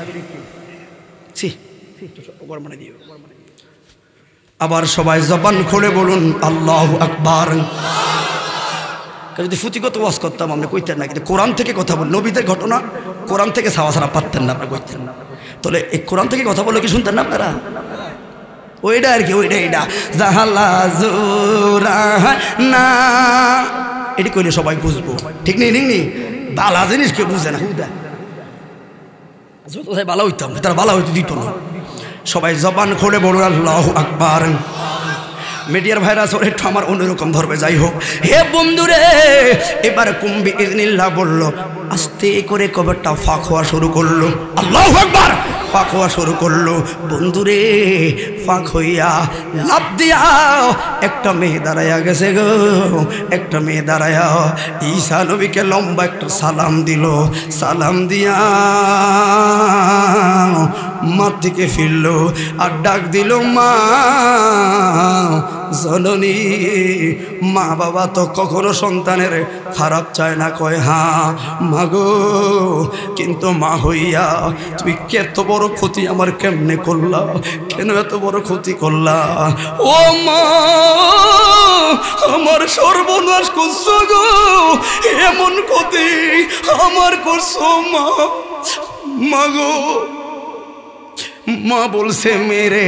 আবার সবাই জবান খুলে বলুন আল্লাহু আকবার। যদি ফুতিগত ওয়াজ করতাম আমরা কইতেন না, কিন্তু কোরআন থেকে কথা বল, নবীদের ঘটনা কোরআন থেকে ছাওয়া ছাড়া পারতেন না, আপনারা কইতেন না। তাহলে এই কোরআন থেকে কথা বলে কি শুনতেন না আপনারা? ওইটা আর কি, ওইটা জাহালা জোরা না, এটি কইলে সবাই বুঝবো, ঠিক নেই? ঠিক নেই, বালা জিনিস কেউ বুঝে না। বালা হইতাম, তারা বালা হইতে দিত না। সবাই জবান খুলে বলুন আল্লাহু আকবার। মিডিয়ার ভাইরাস ওর একটু আমার অন্যরকম ধরবে, যাই হোক। হে বন্ধুরে, এবার কুম্বি ইজনিল্লাহ বলল, আস্তে করে কবরটা ফাঁক হওয়া শুরু করলো। আল্লাহু আকবার, ফাঁক হওয়া শুরু করলো। বন্ধুরে, ফাঁক হইয়া লাফ দিয়া একটা মেয়ে দাঁড়াইয়া গেছে গো, একটা মেয়ে দাঁড়াইয়া ঈসা নবীকে লম্বা একটা সালাম দিল। সালাম দিয়া মার দিকে ফিরলো আর ডাক দিল, মা জননী। মা বাবা তো কখনো সন্তানের খারাপ চায় না, কয় হ্যাঁ মাগো, কিন্তু মা হইয়া তুমি এত বড় ক্ষতি আমার কেমনে করলা, কেন এত বড় ক্ষতি করলা? ও মা, আমার সর্বনাশ করছো গো, এমন ক্ষতি আমার করছো মা। মাগো, মা বলছে, মেরে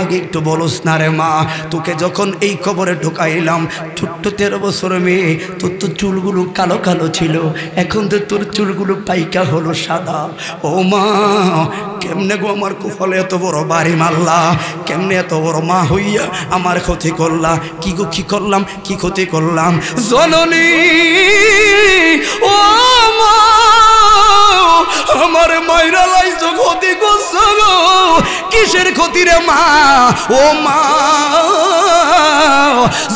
আগে একটু বলস না রে মা, তোকে যখন এই কবরে ঢুকাইলাম, ছোট্ট 13 বছর মেয়ে, তোর তো চুলগুলো কালো কালো ছিল, এখন তো তোর চুলগুলো পাইকা হলো সাদা। ও মা, কেমনে গো আমার কুফলে এত বড় বাড়ি মারলা, কেমনে এত বড় মা হইয়া আমার ক্ষতি করলা? কি গো, কি করলাম, কি ক্ষতি করলাম? জননী, ও মা, আমার মাইরা লাইছো, ক্ষতি করছো গো। কিসের ক্ষতি রে মা? ও মা,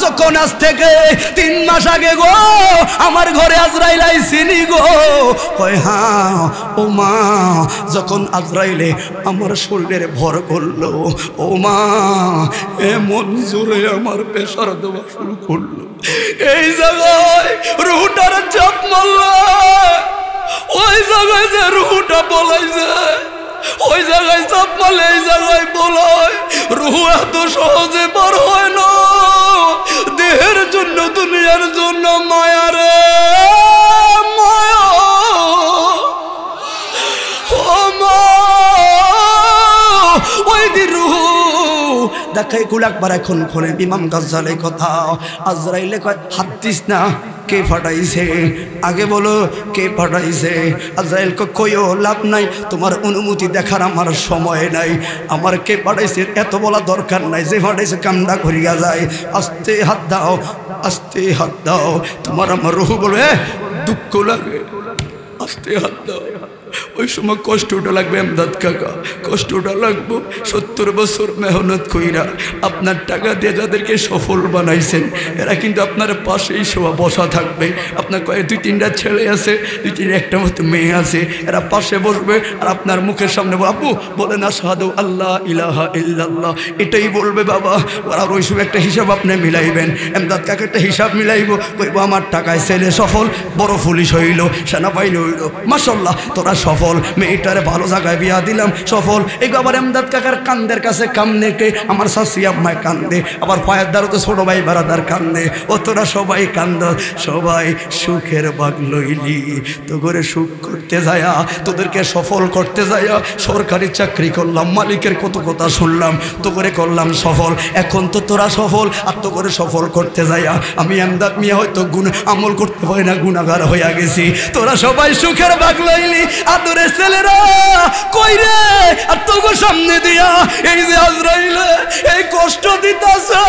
যখন আজ থেকে 3 মাস আগে গো আমার ঘরে আজরাইল আইছিনি গো, কয় হ্যাঁ। ও মা, যখন আজরাইলে আমার শরীরে ভর করলো, ও মা, এমন জোরে আমার প্রেসার দেওয়া শুরু করলো, এই জায়গায় রুহটার চাপ মারল, ওই জায়গায় যে রুহটা বলাইছে ওই জায়গায় চাপ মারলে এই জায়গায় বলায় রুহ এত সহজে বার হয় না। দেহের জন্য দুনিয়ার জন্য মায়া রে মায়া। ও মা ওই দিন রুহ দেখাই কুলাকবার এখন খোলে ইমাম গাজ্জালী কথা। আজরাইলে কয় হাত দিস না, কে ফাটাইছে আগে বলো কে ফাটাইছে। আজরাইল কইও লাভ নাই, তোমার অনুমতি দেখার আমার সময় নাই। আমার কে ফাটাইছে এত বলা দরকার নাই, যে ফাটাইছে কামড়া করিয়া যায়। আস্তে হাত দাও, আস্তে হাত দাও। তোমার আমার রুহ বলে দুঃখ লাগে, আস্তে হাত দাও। ওই সময় কষ্টটা লাগবে এমদাদ কাকা, কষ্টটা লাগবো। 70 বছর মেহনত কইরা আপনার টাকা দিয়ে যাদেরকে সফল বানাইছেন এরা কিন্তু আপনার পাশেই বসা থাকবে। আপনার কয়েক 2-3টা ছেলে আছে, 2-3 একটা মতো মেয়ে আছে, এরা পাশে বসবে আর আপনার মুখের সামনে আপু বলেন আশহাদু আল্লাহ ইলাহা ইল্লাল্লাহ, এটাই বলবে বাবা। আর ওই সময় একটা হিসাব আপনি মিলাইবেন। এমদাদ কাকা একটা হিসাব মিলাইব, কইব আমার টাকায় ছেলে সফল, বড় পুলিশ হইল, সেনাবাহিনী হইল, মাশাআল্লাহ তোরা সফল, মেয়েটারে ভালো জায়গায় বিয়া দিলাম সফল। এগো আবার এমদাদ কাকার কান্দের কাছে কামনে কে আমার শাশি আম্মায় কান্দে, আবার ফায়ারদারও তো ছোট ভাই বারাদার কান্দে। ও তোরা সবাই কান্দ, সবাই সুখের বাগ লইলি। তো করে সুখ করতে যায়া তোদেরকে সফল করতে যায়া সরকারি চাকরি করলাম, মালিকের কত কথা শুনলাম, তো করে করলাম সফল। এখন তো তোরা সফল, আর তো করে সফল করতে যায়া আমি এমদাদ মিয়া হয়তো আমল করতে পারি না, গুনাহগার হইয়া গেছি। তোরা সবাই সুখের বাগ লইলি, আদরের ছেলেরা কই রে? আর তোকে সামনে দিয়া এই যে আজরাইলে এই কষ্ট দিতাছে,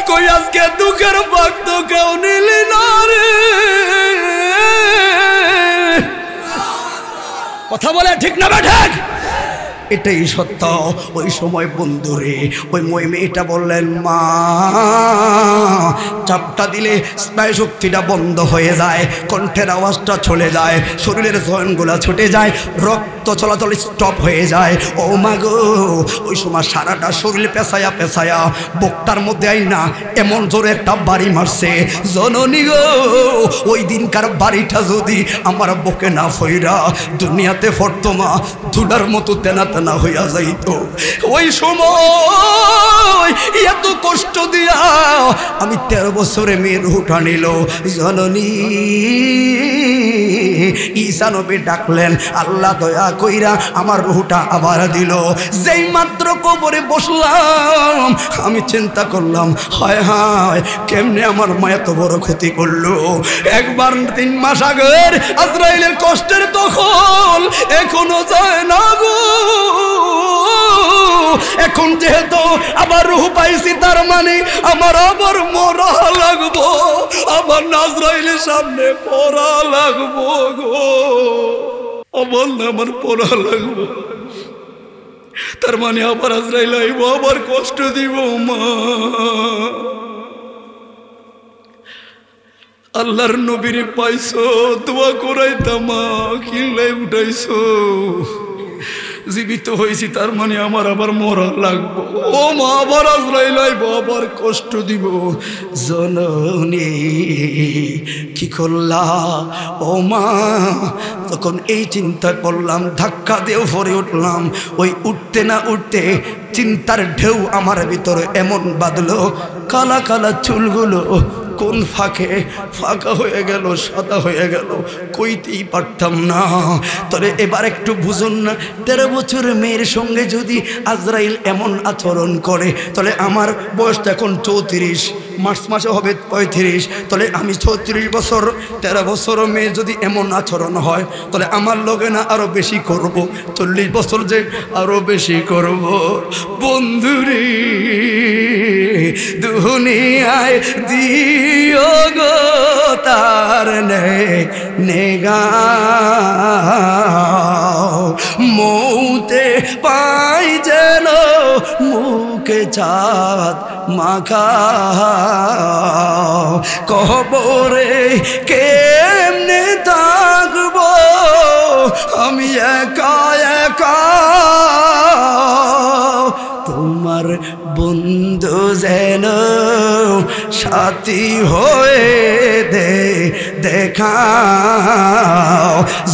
কই আজকে দুঃখের বাগ তো কেউ নিলি না রে। কথা বলে ঠিক না ঠিক? এটাই সত্য। ওই সময় বন্ধুরে ওই মেয়েটা বললেন মা, চাপটা দিলে স্নায়ু শক্তিটা বন্ধ হয়ে যায়, কণ্ঠের আওয়াজটা চলে যায়, শরীরের জয়েন্টগুলো ছুটে যায়, রক্ত চলাচল স্টপ হয়ে যায়। ও মা গো, ওই সময় সারাটা শরীর পেঁচায়া পেঁচায়া বুকটার মধ্যে আই না এমন জোরে একটা বাড়ি মারছে। জননী গো, ওই দিনকার বাড়িটা যদি আমার বুকে না ফইরা দুনিয়াতে ফর্তমা ধুলার মতো তেনা না হইয়া যাইতো। ওই সময় এত কষ্ট দিয়া আমি 13 বছরে মেয়ের রুহটা নিল। জননী ঈসা নবী ডাকলেন, আল্লাহ দয়া কইরা আমার রুহটা আবার দিল। যেই মাত্র কবরে বসলাম আমি চিন্তা করলাম, হায় হায় কেমনে আমার মা এত বড় ক্ষতি করলো। একবার 3 মাস আগের আজরাইলের কষ্টের দখল এখনো যায় না গো। এখন যেহেতু আবার রূহ পাইছি, তার মানে আমার আবার মরা লাগবো, আবার আজরাইলের সামনে পড়া লাগবো গো। আমার পড়া লাগবো, তার মানে আবার আজরাইল আইব, আবার কষ্ট দিব। মা আল্লাহর নবীরে পাইছো, দোয়া করাইতামা কিনলাই উঠাইছো, জীবিত হয়েছি, তার মানে আমার আবার মরা লাগবো। ও মা আবার আজরাইল আইব, আবার কষ্ট দিব। জননী কি করলা ও মা? তখন এই চিন্তা করলাম, ধাক্কা দিয়ে পরে উঠলাম। ওই উঠতে না উঠতে চিন্তার ঢেউ আমার ভিতরে এমন বাঁধলো, কালা কালা চুলগুলো কোন ফাঁকে ফাঁকা হয়ে গেল, সাদা হয়ে গেল, কইতেই পারতাম না। তবে এবার একটু বুঝুন না, 13 বছরের মেয়ের সঙ্গে যদি আজরাইল এমন আচরণ করে, তাহলে আমার বয়সটা এখন 34, মার্চ মাসে হবে 35, তাহলে আমি 36 বছর, 13 বছর মেয়ে যদি এমন আচরণ হয়, তাহলে আমার লগে না আরো বেশি করব, 40 বছর যে আরো বেশি করব। বন্ধুরে দুনিয়ায় দিও গো তার নেগাও, মৌতে পাই যেন মুখে চাঁদ মাখাও, কবরে কেমনে থাকবো আমি একা একা, তোমার বন্ধু যেন সাথী হয়ে দেখাও।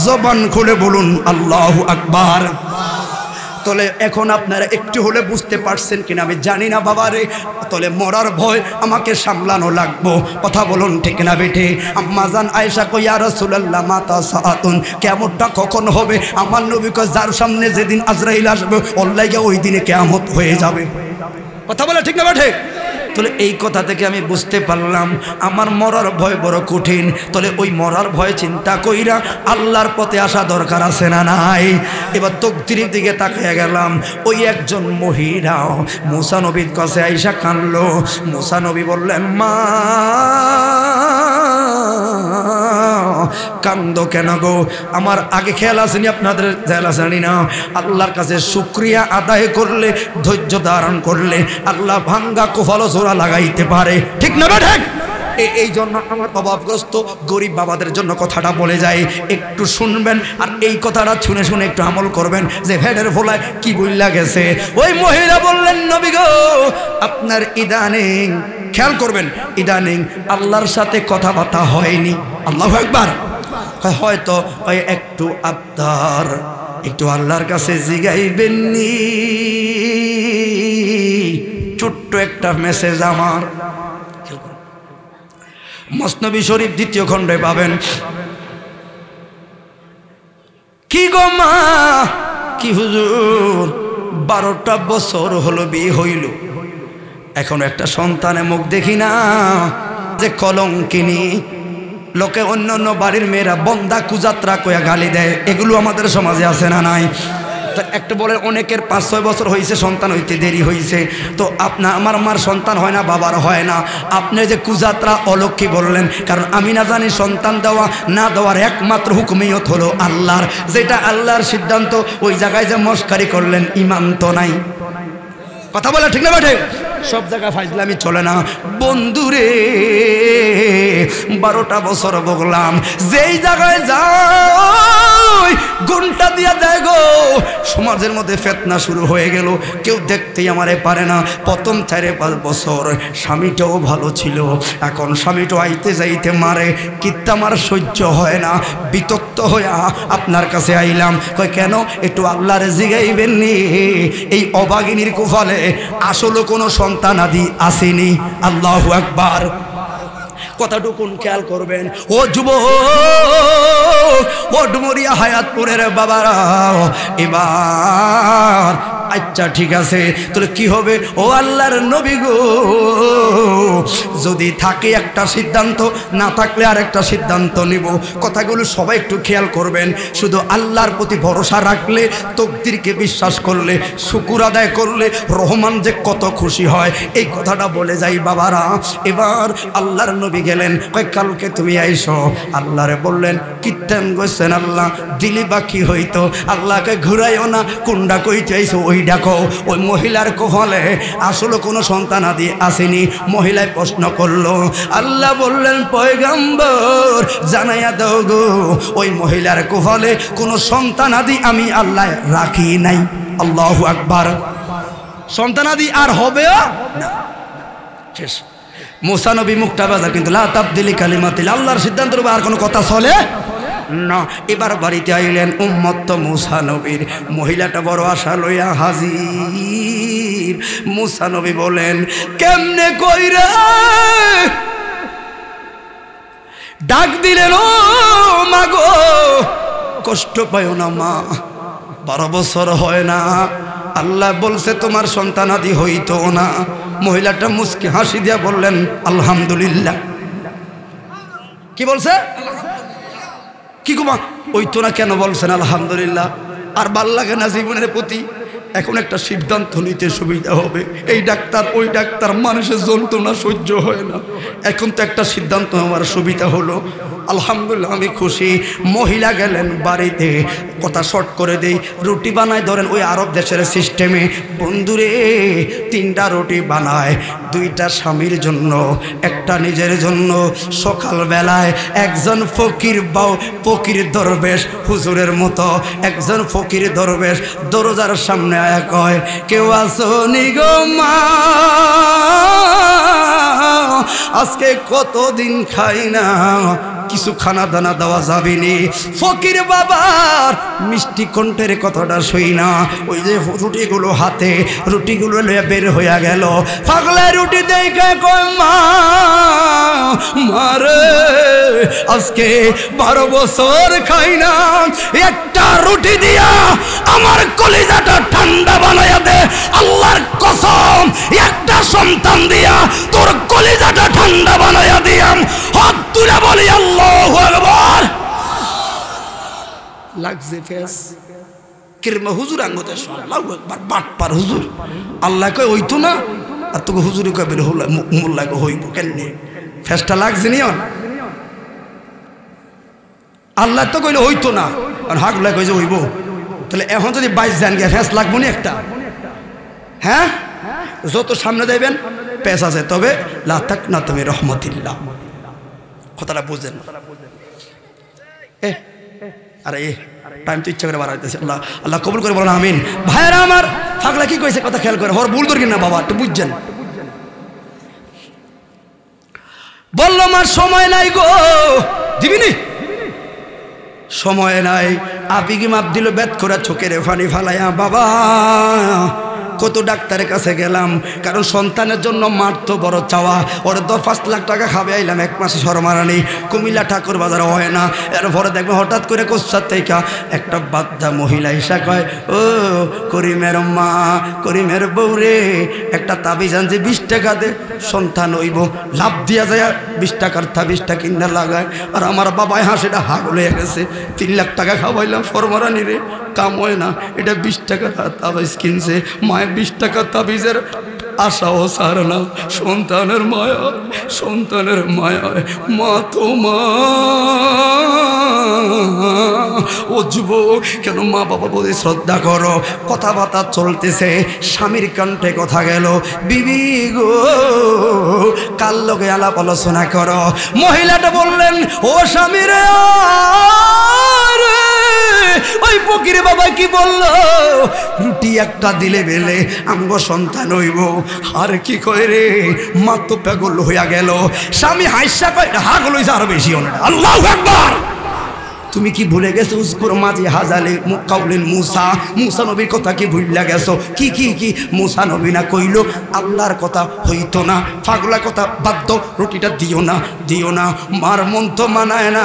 জবান খুলে বলুন আল্লাহু আকবার। তলে এখন আপনারা একটু হলে বুঝতে পারছেন কিনা আমি জানি না বাবারে। তলে মরার ভয় আমাকে সামলানো লাগবো, কথা বলুন ঠিক না বেঠে? আম্মা জান আয়েশা কই ইয়া রাসূলুল্লাহ মাতা সাআতুন, কিয়ামতটা কখন হবে? আমার নবী কয় যার সামনে যেদিন আজরাইল আসবে ওর লাগা ওই দিনে কিয়ামত হয়ে যাবে, কথা বলে ঠিক না বেঠে? তাহলে এই কথা থেকে আমি বুঝতে পারলাম আমার মরার ভয় বড় কঠিন। তাহলে ওই মরার ভয় চিন্তা কইরা আল্লাহর পথে আসা দরকার আছে না নাই? এবার তকদিরের দিকে তাকিয়ে গেলাম, ওই একজন মহিলা মুসা নবীর কাছে আইসা কানলো। মুসা নবী বললেন, মা কান্দো কেন গো? আমার আগে খেয়াল আসেনি, আপনাদের খেয়াল আসেনি না? আল্লাহর কাছে শুকরিয়া আদায় করলে, ধৈর্য ধারণ করলে আল্লাহ ভাঙ্গা কোফালো জোড়া লাগাইতে পারে, ঠিক না ঠিক? এই জন্য আমার অভাবগ্রস্ত গরিব বাবাদের জন্য কথাটা বলে যায়, একটু শুনবেন আর এই কথাটা শুনে শুনে একটু আমল করবেন যে ভেড়ের ভোলায় কি বইলা গেছে। ওই মহিলা বললেন, নবী গো আপনার ইদানিং, খেয়াল করবেন, ইদানিং আল্লাহর সাথে কথাবার্তা হয়নি। আল্লাহু আকবার। হয়তো ওই একটু আবদার, একটু আল্লাহর কাছে জিগাইবেননি, ছোট্ট একটা মেসেজ আমার। মসনবী শরীফ 2য় খণ্ডে পাবেন। কি গো মা? কি হুজুর 12টা বছর হলো বিয়ে হইল, এখন একটা সন্তানের মুখ দেখি না, যে কলঙ্কিনী। লোকে অন্য অন্য বাড়ির মেয়েরা বন্দা কুযাত্রা কয়া গালি দেয়, এগুলো আমাদের সমাজে আছে না নাই? একটা বলে অনেকের 5-6 বছর হয়েছে সন্তান হইতে দেরি হয়েছে, তো আপনার আমার মার সন্তান হয় না, বাবার হয় না। আপনি যে কুযাত্রা অলক্ষী বললেন, কারণ আমি না জানি সন্তান দেওয়া না দেওয়ার একমাত্র হুকুমিয়ত হলো আল্লাহর, যেটা আল্লাহর সিদ্ধান্ত। ওই জায়গায় যে মস্কারি করলেন ইমান তো নাই, কথা বলে ঠিক না বেঠে? সব জায়গায় ফাইজলামি চলে না বন্ধুরে। 12টা বছর বললাম, যেই জায়গায় যাই ঘন্টা দিয়া দেয় গো, সমাজের মধ্যে ফেতনা শুরু হয়ে গেল, কেউ দেখতেই আমারে পারে না। প্রথম 4-5 বছর স্বামীটাও ভালো ছিল, এখন স্বামীটাও আইতে যাইতে মারে, কিন্তু আমার সহ্য হয় না, বিতক্ত হইয়া আপনার কাছে আইলাম। কই কেন? একটু আল্লাহরে জিগাইবেন নি, এই অভাগিনীর কুফলে আসলে কোনো সন্তান আদি আসেনি। আল্লাহু আকবার। কথাটুকুন খেয়াল করবেন ও যুবক, ও ডুমুরিয়া হায়াতপুরের বাবারা। এবার আচ্ছা ঠিক আছে, তাহলে কি হবে? ও আল্লাহর নবী গো, যদি থাকে একটা সিদ্ধান্ত, না থাকলে আর একটা সিদ্ধান্ত নিব। কথাগুলো সবাই একটু খেয়াল করবেন। শুধু আল্লাহর প্রতি ভরসা রাখলে, তকদিরকে বিশ্বাস করলে, শুকুর আদায় করলে রহমান যে কত খুশি হয়, এই কথাটা বলে যাই বাবারা। এবার আল্লাহর নবী গেলেন, কয় কালকে তুমি আইসো। আল্লাহরে বললেন, কীর্তন গেছেন আল্লাহ, দিলি বাকি হইতো। আল্লাহকে ঘুরাইও না, কোনটা কইতে আইসো ওই ডাকো। ওই মহিলার কপালে আসলে কোনো সন্তান আদি আসেনি। মহিলায় প্রশ্ন করলো, আল্লাহ বললেন, পয়গম্বর জানাইয়া দাও গো, ওই মহিলার কপালে কোনো সন্তান আদি আমি আল্লাহ রাখি নাই। আল্লাহু আকবার। সন্তান আদি আর হবে না, শেষ। মুসা নবী মুখটা বাজার, কিন্তু লা তাবদিলি কালিমাতিল, আল্লাহর সিদ্ধান্তের উপর আর কোনো কথা চলে না। এবার বাড়িতে আইলেন উম্মত মুসা নবীর। মহিলাটা বড় আশা লইয়া হাজির। মুসা নবী বলেন, কেমনে কইরা ডাক দিলেন, ও মা গো কষ্ট পাইও না মা, 12 বছর হয় না, আল্লাহ বলছে তোমার সন্তান আদি হইতো না। মহিলাটা মুস্কি হাসি দিয়া বললেন, আলহামদুলিল্লাহ। কি বলছে? কি কুমা ওই তো না, কেন বলছেন আলহামদুলিল্লাহ? আর ভাল লাগে না জীবনের প্রতি? এখন একটা সিদ্ধান্ত নিতে সুবিধা হবে। এই ডাক্তার ওই ডাক্তার, মানুষের যন্ত্রণা সহ্য হয় না। এখন তো একটা সিদ্ধান্ত আমার সুবিধা হলো, আলহামদুলিল্লাহ আমি খুশি। মহিলা গেলেন বাড়িতে। কথা শর্ট করে দেই, রুটি বানায় ধরেন ওই আরব দেশের সিস্টেমে। বন্ধুরে 3টা রুটি বানায়, 2টা স্বামীর জন্য, একটা নিজের জন্য। সকালবেলায় একজন ফকির ফকির দরবেশ, হুজুরের মতো একজন ফকির দরবেশ দরজার সামনে আয়া কয়, কেউ আসো নি গো মা, আজকে কতদিন খাই না, কিছু খানা দানা দেওয়া যাবে নি। ফকির বাবার মিষ্টি কণ্ঠের কথাটা শুই না, ওই যে রুটিগুলো হাতে, রুটিগুলো বের হইয়া গেল। পাগলা রুটি দেখে কয় মা, মারে আজকে 12 বছর খাই না, একটা রুটি দিয়া আমার কলিজাটা ঠান্ডা বানাইয়া দে, আল্লাহর কসম একটা সন্তান দিয়া তোর কলিজাটা ঠান্ডা বানাইয়া দিয়াম। হাত তুলে বলি আল্লাহু আকবার। লাগছে ফেস কিরমা হুজুর আঙ্গতে আল্লাহু আকবার, বাটপার হুজুর। আল্লাহ কয় হইতো না, আর তোকে হুজুরে কয় বের হল মোল্লা কয় হইব কেমনে? ফেসটা লাগছে নিয়ন। আল্লাহ তো কইলে হইতো না, আর হাগলা কই যে হইব। তাহলে এখন যদি 22 জান গিয়ে ফেস লাগবো নি একটা? হ্যাঁ, যত সামনে যাইবেন পেশ আছে, তবে লা তাকনা তুমি রহমতিল্লাহ। কথাটা বুঝেন? আরে টাইম তো ইচ্ছা করে বাড়াইতেছে। আল্লাহ আল্লাহ কবুল করে বলেন আমিন। ভাইরা আমার, পাগলা কি কইছে কথা খেয়াল করে, হর ভুল ধরবেন না বাবা, একটু বুঝছেন। বললো আমার সময় নাই গো, দিবিনি সময় নাই। আপিকি মাপ দিল বেত করে চোখের ফানি ফালাইয়া। বাবা কত ডাক্তারের কাছে গেলাম, কারণ সন্তানের জন্য মার তো বড় চাওয়া। ওর 5 লাখ টাকা খাবে আইলাম, 1 মাসে সরমারানি, কুমিল্লা ঠাকুর বাজার হয় না। এরপরে দেখবো হঠাৎ করে কোচ্ছার থেকে একটা বাচ্চা মহিলা হিসা কয়, ও করিমের মা, করিমের বউরে একটা তাবিজ আনছে 20 টাকা দে, সন্তান হইব। লাভ দিয়া যায় 20 টাকার তাবিজটা কিনা লাগায়। আর আমার বাবায় হাসিটা হাগল হয়ে গেছে, 3 লাখ টাকা খাওয়াইলাম সরমারানি রে, কাম হয় না। এটা 20 টাকা তাবিজ কিনছে, মায়ের 20 টাকা তাবিজের আশাও সার না। সন্তানের মায়া, সন্তানের মায়া, মা তো মা। ও যুবক, কেন মা বাবা বলে শ্রদ্ধা করো। কথাবার্তা চলতেছে, স্বামীর কণ্ঠে কথা গেল, বিবি গো কার লগে আলাপ আলোচনা করো। মহিলাটা বললেন, ও স্বামী রে, ওই ফকির বাবা কি বললো, রুটি একটা দিলে বেলে আমগো সন্তান হইব। আর কি কয় রে, মা তো পাগল হইয়া গেল। স্বামী হাইসা কয়, হাগল হইছে আরো বেশি। আল্লাহু আকবার। তুমি কি ভুলে গেছো উজকুর মাঝি হাজালে কাউলিন মুসা, মুসা নবীর কথা কি ভুললা গেছো? কি কি কি মুসা নবী না কইলো আল্লাহর কথা হইতো না, পাগলা কথা বাধ্য, রুটিটা দিও না, দিও না। মার মন তো মানায় না।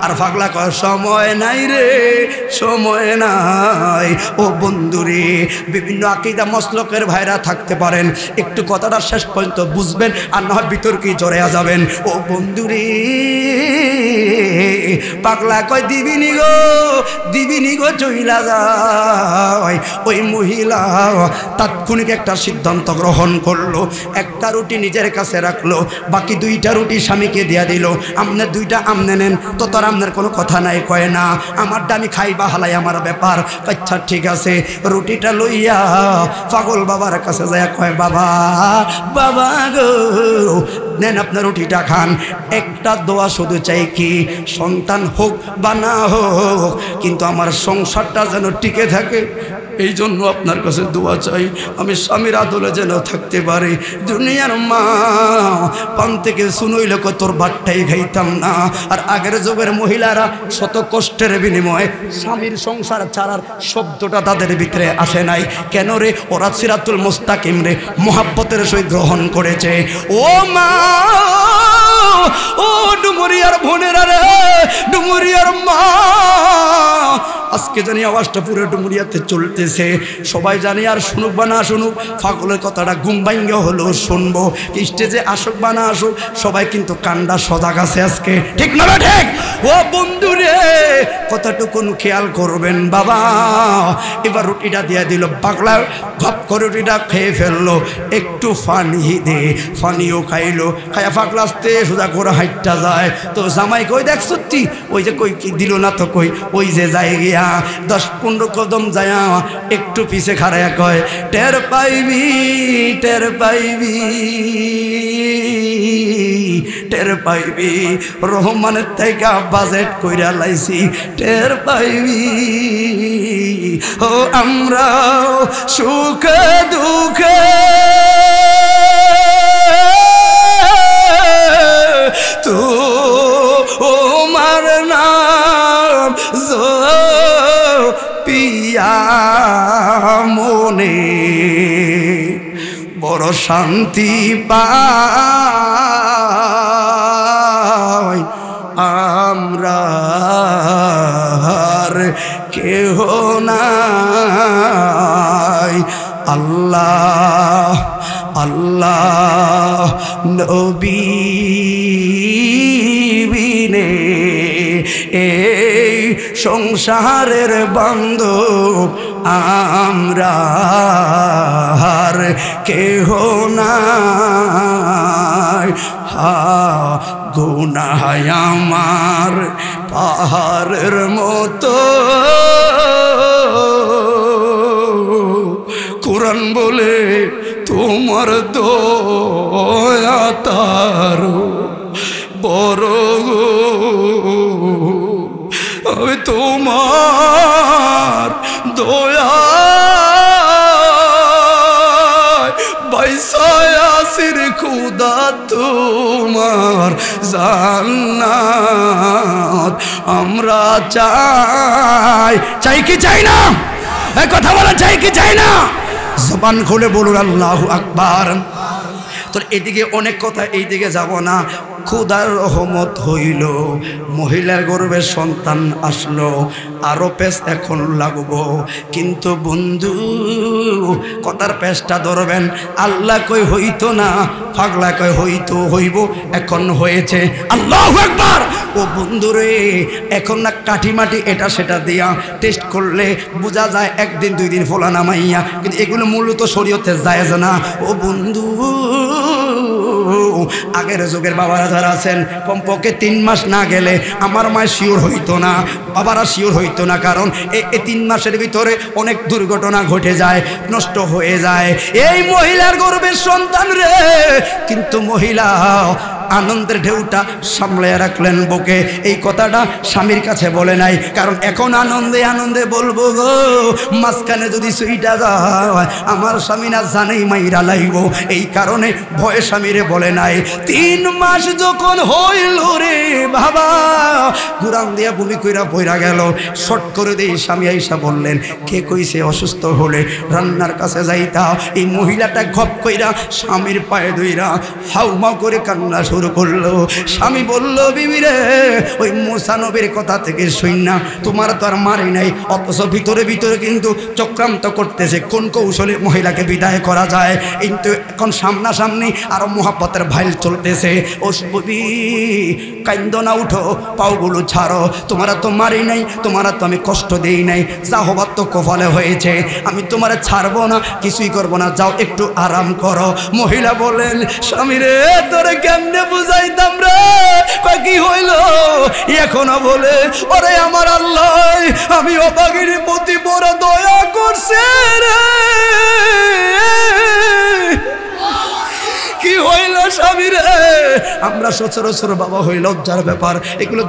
আর পাগলা কয়, সময় নাই রে, সময় নাই। ও বন্ধুরে, বিভিন্ন আকীদা মসলকের ভাইরা থাকতে পারেন, একটু কথাটা শেষ পর্যন্ত বুঝবেন, আর না হয় বিতর্কে জড়ায়া যাবেন। ও বন্ধুরে, পাগলা কয় দিবিনি গো, দিবিনি গো, চইলা যায়। ওই মহিলা তাৎক্ষণিক একটা সিদ্ধান্ত গ্রহণ করলো, একটা রুটি নিজের কাছে রাখলো, বাকি 2টা রুটি স্বামীকে দিয়া দিল। আমনে 2টা আমনে নেন, তো তোর আমনের কোনো কথা নাই। কয় না, আমারটা আমি খাইবা হালাই আমার ব্যাপার। আচ্ছা ঠিক আছে। রুটিটা লইয়া পাগল বাবার কাছে যায়, কয় বাবা, বাবা গো নেন আপনার রুটিটা খান। একটা দোয়া শুধু চাই, কি সন্তান হোক বা না হোক, কিন্তু আমার সংসারটা যেন টিকে থাকে। এই জন্য আপনার কাছে দোয়া চাই, আমি স্বামীর আদলে যেন থাকতে পারি। দুনিয়ার মা পান থেকে শুনইলে তোর ভাতটাই খাইতাম না। আর আগের যুগের মহিলারা শত কষ্টের বিনিময়ে স্বামীর সংসার ছাড়ার শব্দটা তাদের ভিতরে আসে নাই। কেন রে? ওরা সিরাতুল মুস্তাকিম রে মোহাব্বতের সহিত গ্রহণ করেছে। ও মা, ও ডুমুরিয়ার বোনেরা রে, ডুমুরিয়ার মা, আজকে জানি আওয়াজটা পুরো ডুমুরিয়াতে চলতেছে। সবাই জানি, আর শুনুক বা না শুনুক, পাগলের কথাটা ঘুম ভাঙ্গে হলো শুনবো। স্টেজে আসুক বা না আসুক, সবাই কিন্তু কান্ডা সজাগ আছে আজকে, ঠিক না? ঠিক। ও বন্ধুরে, কথাটুকুন খেয়াল করবেন বাবা। এবার রুটিটা দিয়ে দিল, পাগলা ঘপ করে রুটিটা খেয়ে ফেললো। একটু পানি দে, পানিও খাইলো। খাইয়া পাগলা আসতে সোজা করে হাইটটা যায়। তো জামাই কই দেখ সত্যি, ওই যে কই কি দিল না, তো কই ওই যে যায় গিয়া 10-15 কদম যায়, একটু পিছে খাড়াইয়া কয়, টের পাইবি, টের পাইবি, টের পাইবি, রহমানের থেকে বাজেট কইরা লাইছি, টের পাইবি। ও আমরা সুখে দুঃখে শান্তি পাই আমরা আর কেহ নাই। আল্লাহ আল্লাহ নবী বিনে এই সংসারের বান্ধব আমরা আর কেহ নাই। গুনাহ আমার পাহাড়ের মতো, কোরআন বলে তোমার দয়া তার বড় গো। আমি তোমার দয়া বাইসায়াসির খুদা তোমার জান্নাত আমরা চাই। চাই কি চাই না? এই কথা বলা চাই কি চাই না? জবান খুলে বলুন আল্লাহু আকবার। তো এদিকে অনেক কথা, এইদিকে যাব না। খোদার রহমত হইল, মহিলার গর্ভের সন্তান আসলো, আরো পেশ এখন লাগবো। কিন্তু বন্ধু কথার পেশটা ধরবেন। আল্লাহ কই হইতো না, পাগলা কই হইতো, হইব, এখন হয়েছে। আল্লাহু আকবার। ও বন্ধুরে, এখন না কাঠি মাটি এটা সেটা দিয়া টেস্ট করলে বোঝা যায় একদিন দুই দিন ফোলা নামাইয়া, কিন্তু এগুলো মূলত শরীয়তে জায়েজ না। ও বন্ধু, আগের যুগের বাবারা যারা আছেন, কমপক্ষে 3 মাস না গেলে আমার মায় শিওর হইতো না, বাবারা শিওর হইতো না। কারণ এই 3 মাসের ভিতরে অনেক দুর্ঘটনা ঘটে যায়, নষ্ট হয়ে যায়। এই মহিলার গর্ভের সন্তান রে, কিন্তু মহিলা আনন্দের ঢেউটা সামলে রাখলেন বুকে। এই কথাটা স্বামীর কাছে বলে নাই, কারণ এখন আনন্দে আনন্দে বলবো গো, মাঝখানে যদি সুইটা যায় আমার স্বামী না জানেই মাইরা লাইব। এই কারণে ভয়ে স্বামীরে বলে নাই। 3 মাস যখন হইল রে বাবা, গুরাম দিয়া ভূমি কইরা পইরা গেল। শর্ট করে দিয়ে স্বামী আইসা বললেন, কে কইছে অসুস্থ হলে রান্নার কাছে যাইতা? এই মহিলাটা ঘপ কইরা স্বামীর পায়ে ধইরা হাউমাউ করে কান্না শুরু করলো। স্বামী বলল, বিবি রে, ওই মুসা নবীর কথা থেকে শুইনা তোমার তো আর মারি নাই, অথচ ভিতরে ভিতরে কিন্তু চক্রান্ত করতেছে কোন কৌশলে মহিলাকে বিদায় করা যায়। কিন্তু এখন সামনাসামনি আরো মোহাব্বতের ভাইল চলতেছে। ও বিবি কাইন্দ না, উঠো, পাওগুলো ছাড়ো, তোমারা তো মারি নাই, তোমারা তো আমি কষ্ট দেই নাই, যা হবার তো কপালে হয়েছে, আমি তোমারে ছাড়বো না, কিছুই করবো না, যাও একটু আরাম করো। মহিলা বলেন, স্বামী রে, তোরে কেমনে বুঝাইতাম রে, কি হইল? এখনো বলে, ওরে আমার আল্লাহ, আমি অভাগীর প্রতি বড় দয়া করছে রে। কি হইল স্বামী রে? আমরা সচরাচর বাবা হই লজ্জার ব্যাপার, এগুলো